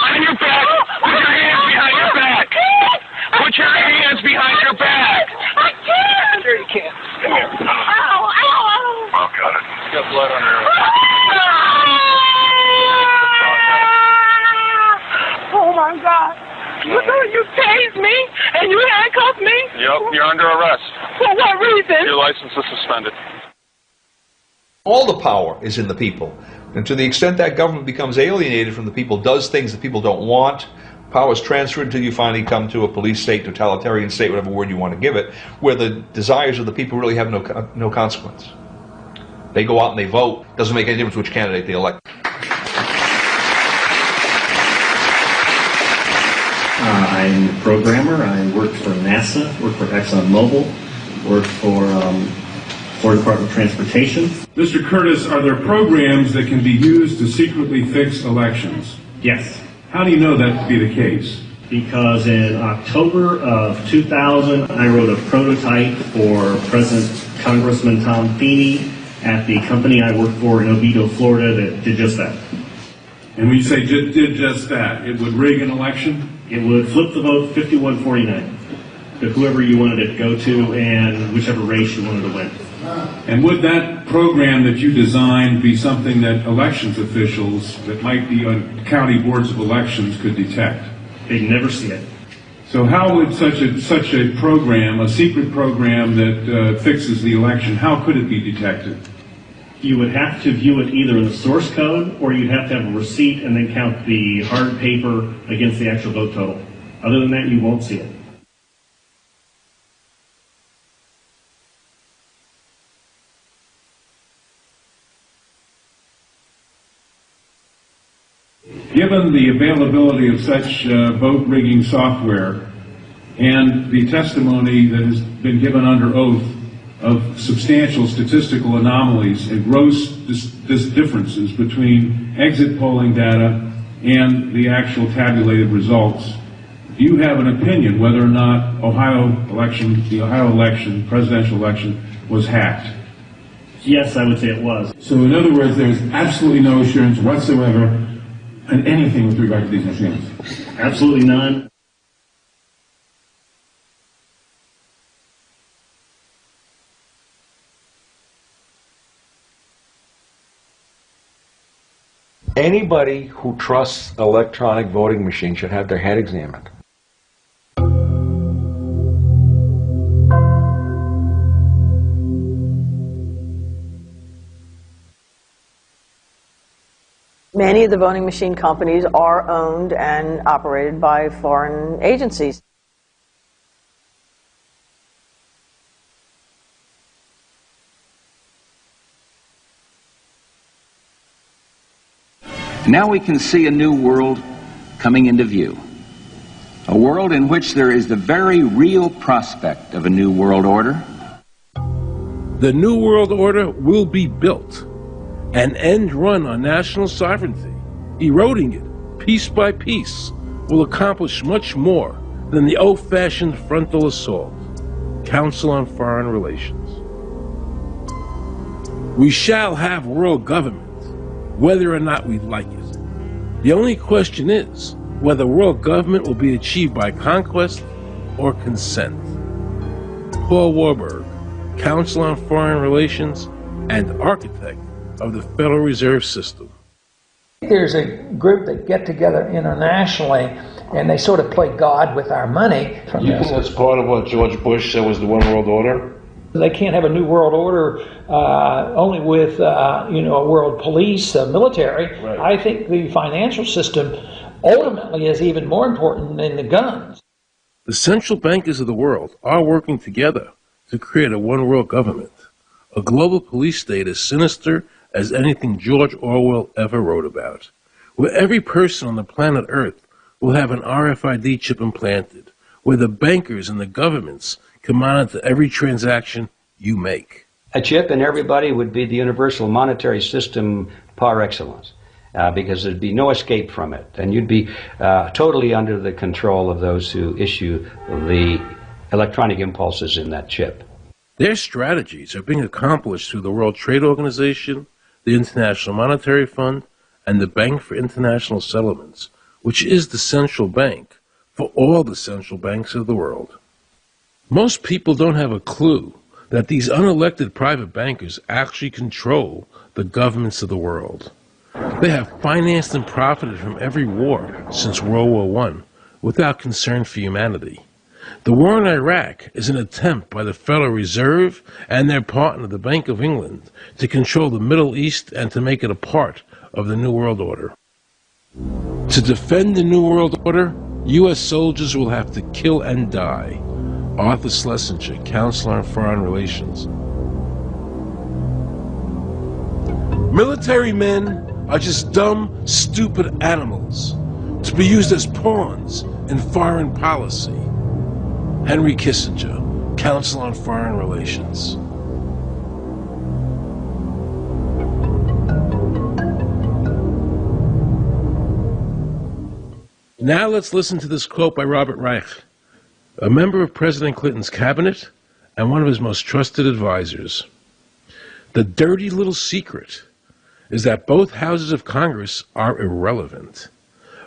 On your back. Put your hands behind your back. Put your hands behind your back. I can't. Sure you can. Come here. Ow, ow, ow. Oh, got it. You got blood on her. Oh, my God. You tased me and you handcuffed me? Yep, you're under arrest. For what reason? Your license is suspended. All the power is in the people. And to the extent that government becomes alienated from the people, does things that people don't want, power is transferred until you finally come to a police state, totalitarian state, whatever word you want to give it, where the desires of the people really have no consequence. They go out and they vote. Doesn't make any difference which candidate they elect. I'm a programmer. I work for NASA, work for ExxonMobil, work for Florida Department of Transportation. Mr. Curtis, are there programs that can be used to secretly fix elections? Yes. How do you know that to be the case? Because in October of 2000, I wrote a prototype for President Congressman Tom Feeney at the company I work for in Oviedo, Florida, that did just that. And when you say did just that, it would rig an election? It would flip the vote 51-49 to whoever you wanted it to go to and whichever race you wanted to win. And would that program that you designed be something that elections officials that might be on county boards of elections could detect? They'd never see it. So how would such a program, a secret program that fixes the election, how could it be detected? You would have to view it either in the source code or you'd have to have a receipt and then count the hard paper against the actual vote total. Other than that, you won't see it. Given the availability of such vote rigging software and the testimony that has been given under oath of substantial statistical anomalies and gross differences between exit polling data and the actual tabulated results, do you have an opinion whether or not the Ohio election, presidential election, was hacked? Yes, I would say it was. So in other words, there's absolutely no assurance whatsoever in anything with regard to these machines? Absolutely none. Anybody who trusts electronic voting machines should have their head examined. Many of the voting machine companies are owned and operated by foreign agencies. Now we can see a new world coming into view. A world in which there is the very real prospect of a new world order. The New World Order will be built. An end run on national sovereignty, eroding it piece by piece, will accomplish much more than the old-fashioned frontal assault. Council on Foreign Relations. We shall have world government, whether or not we like it. The only question is whether world government will be achieved by conquest or consent. Paul Warburg, Council on Foreign Relations and architect of the Federal Reserve System. There's a group that get together internationally and they sort of play God with our money. You think that's part of what George Bush said was the one world order? They can't have a new world order only with a world police, military. Right. I think the financial system ultimately is even more important than the guns. The central bankers of the world are working together to create a one world government, a global police state as sinister as anything George Orwell ever wrote about, where every person on the planet Earth will have an RFID chip implanted, where the bankers and the governments can monitor every transaction you make. A chip in everybody would be the universal monetary system par excellence, because there'd be no escape from it, and you'd be totally under the control of those who issue the electronic impulses in that chip. Their strategies are being accomplished through the World Trade Organization, the International Monetary Fund, and the Bank for International Settlements, which is the central bank for all the central banks of the world. Most people don't have a clue that these unelected private bankers actually control the governments of the world. They have financed and profited from every war since World War I without concern for humanity. The war in Iraq is an attempt by the Federal Reserve and their partner, the Bank of England, to control the Middle East and to make it a part of the New World Order. To defend the New World Order, U.S. soldiers will have to kill and die. Arthur Schlesinger, Counselor on Foreign Relations. Military men are just dumb, stupid animals to be used as pawns in foreign policy. Henry Kissinger, Council on Foreign Relations. Now let's listen to this quote by Robert Reich, a member of President Clinton's cabinet and one of his most trusted advisors. The dirty little secret is that both houses of Congress are irrelevant.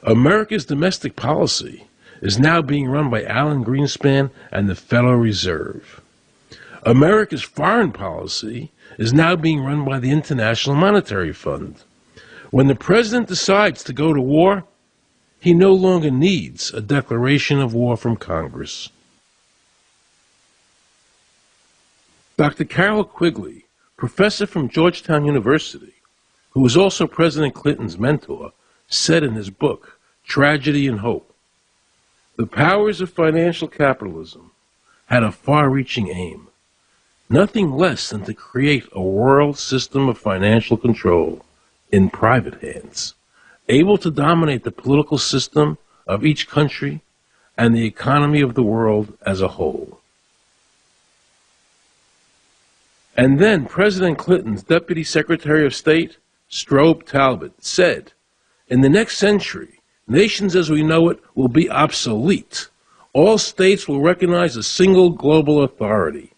America's domestic policy is now being run by Alan Greenspan and the Federal Reserve. America's foreign policy is now being run by the International Monetary Fund. When the president decides to go to war, he no longer needs a declaration of war from Congress. Dr. Carol Quigley, professor from Georgetown University, who was also President Clinton's mentor, said in his book, Tragedy and Hope, the powers of financial capitalism had a far-reaching aim, nothing less than to create a world system of financial control in private hands, able to dominate the political system of each country and the economy of the world as a whole. And then President Clinton's Deputy Secretary of State, Strobe Talbot, said, "In the next century, nations as we know it will be obsolete. All states will recognize a single global authority."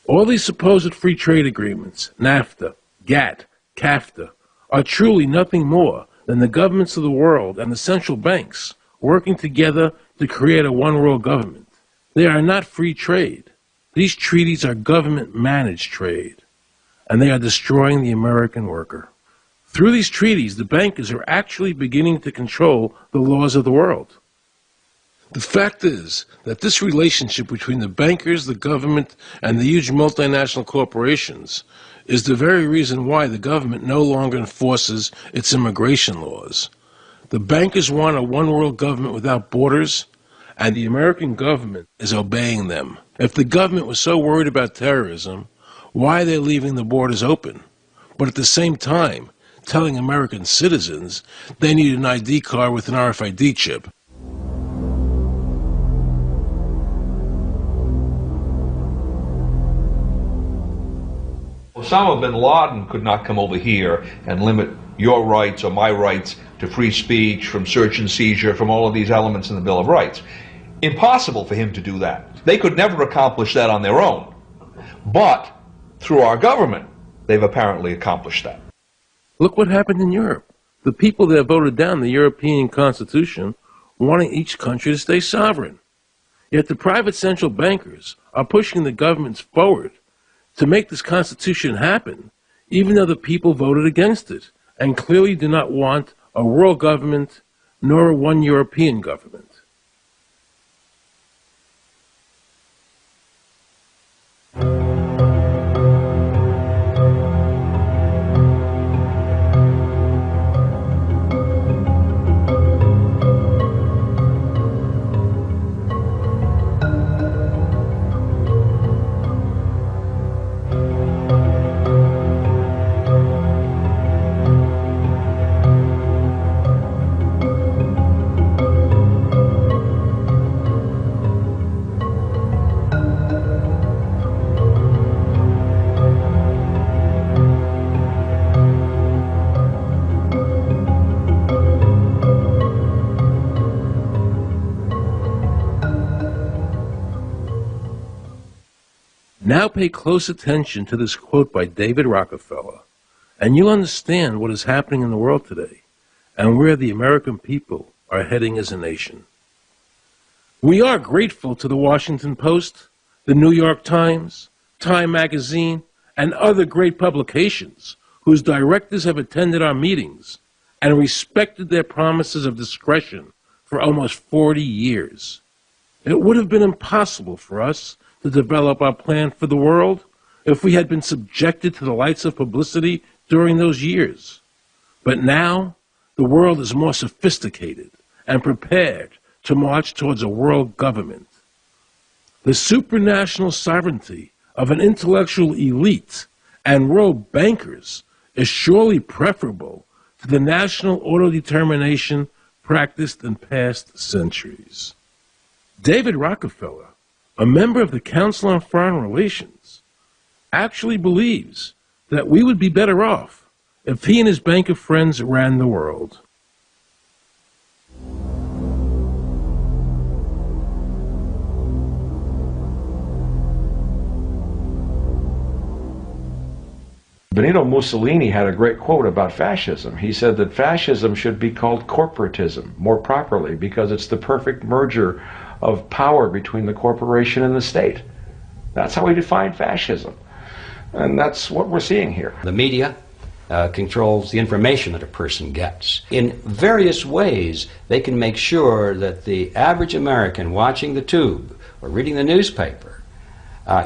All these supposed free trade agreements, NAFTA, GATT, CAFTA, are truly nothing more than the governments of the world and the central banks working together to create a one-world government. They are not free trade. These treaties are government-managed trade, and they are destroying the American worker. Through these treaties, the bankers are actually beginning to control the laws of the world. The fact is that this relationship between the bankers, the government, and the huge multinational corporations is the very reason why the government no longer enforces its immigration laws. The bankers want a one-world government without borders, and the American government is obeying them. If the government was so worried about terrorism, why are they leaving the borders open? But at the same time, telling American citizens they need an ID card with an RFID chip. Osama bin Laden could not come over here and limit your rights or my rights to free speech, from search and seizure, from all of these elements in the Bill of Rights. Impossible for him to do that. They could never accomplish that on their own. But through our government, they've apparently accomplished that. Look what happened in Europe. The people that voted down the European Constitution wanting each country to stay sovereign. Yet the private central bankers are pushing the governments forward to make this Constitution happen, even though the people voted against it and clearly do not want a world government nor a one European government. Now pay close attention to this quote by David Rockefeller, and you'll understand what is happening in the world today and where the American people are heading as a nation. We are grateful to the Washington Post, the New York Times, Time Magazine, and other great publications whose directors have attended our meetings and respected their promises of discretion for almost 40 years. It would have been impossible for us to develop our plan for the world if we had been subjected to the lights of publicity during those years. But now, the world is more sophisticated and prepared to march towards a world government. The supranational sovereignty of an intellectual elite and world bankers is surely preferable to the national autodetermination practiced in past centuries. David Rockefeller, a member of the Council on Foreign Relations, actually believes that we would be better off if he and his bank of friends ran the world. Benito Mussolini had a great quote about fascism. He said that fascism should be called corporatism more properly because it's the perfect merger of power between the corporation and the state. That's how we define fascism. And that's what we're seeing here. The media controls the information that a person gets. In various ways, they can make sure that the average American watching the tube or reading the newspaper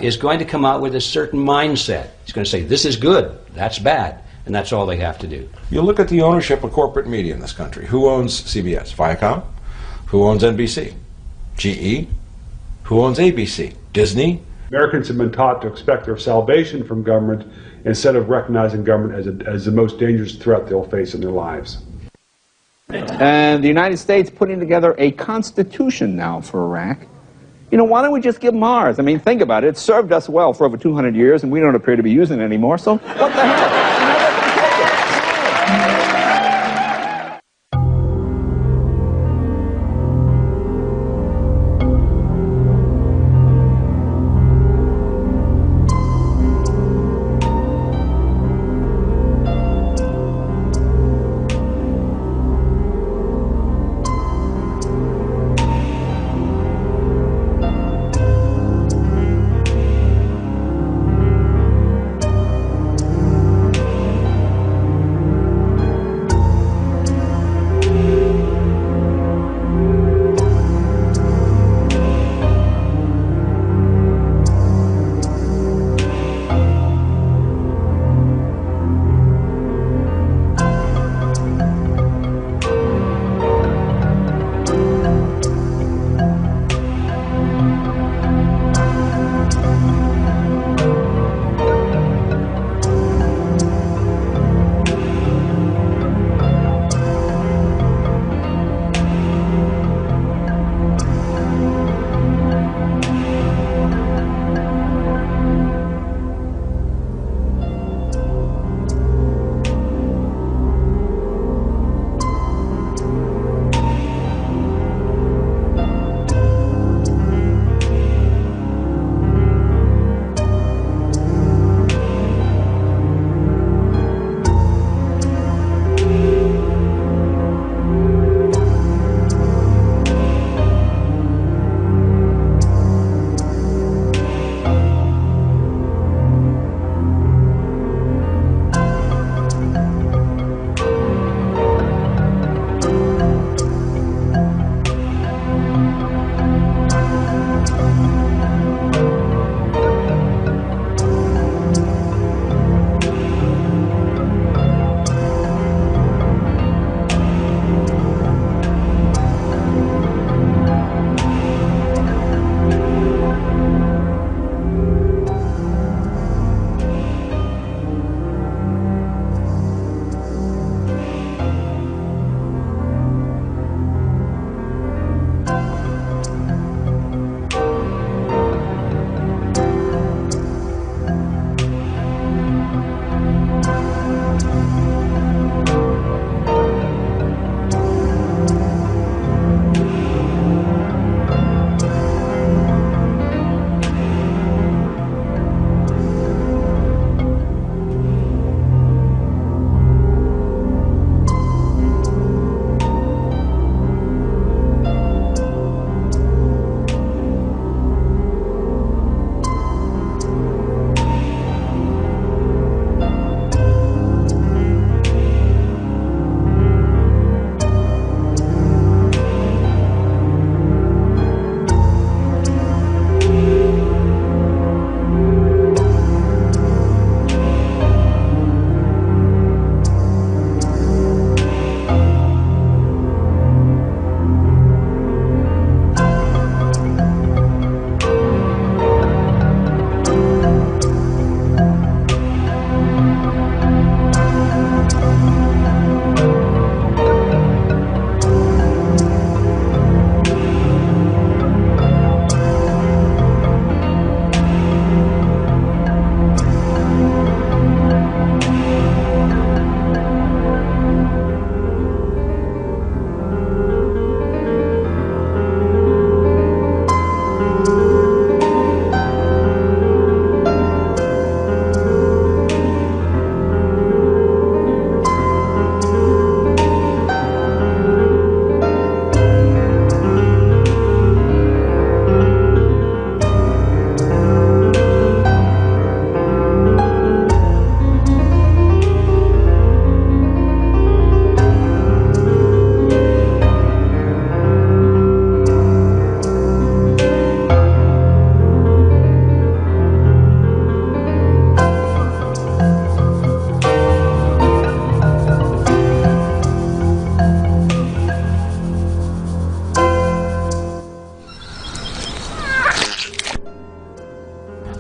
is going to come out with a certain mindset. He's going to say, this is good, that's bad, and that's all they have to do. You look at the ownership of corporate media in this country. Who owns CBS? Viacom? Who owns NBC? GE? Who owns ABC? Disney? Americans have been taught to expect their salvation from government instead of recognizing government as the most dangerous threat they'll face in their lives. And the United States putting together a constitution now for Iraq. You know, why don't we just give them ours? I mean, think about it. It's served us well for over 200 years, and we don't appear to be using it anymore, so what the hell?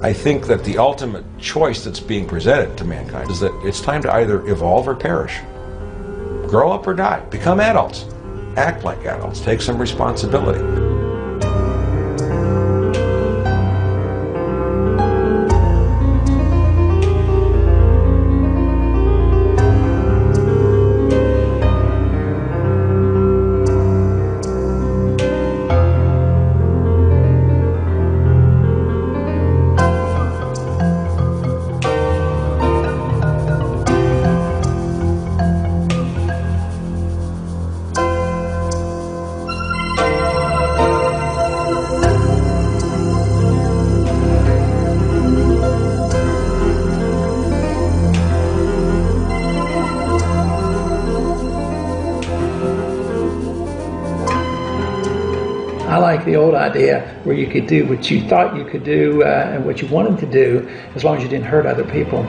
I think that the ultimate choice that's being presented to mankind is that it's time to either evolve or perish. Grow up or die. Become adults. Act like adults. Take some responsibility. I like the old idea where you could do what you thought you could do and what you wanted to do as long as you didn't hurt other people.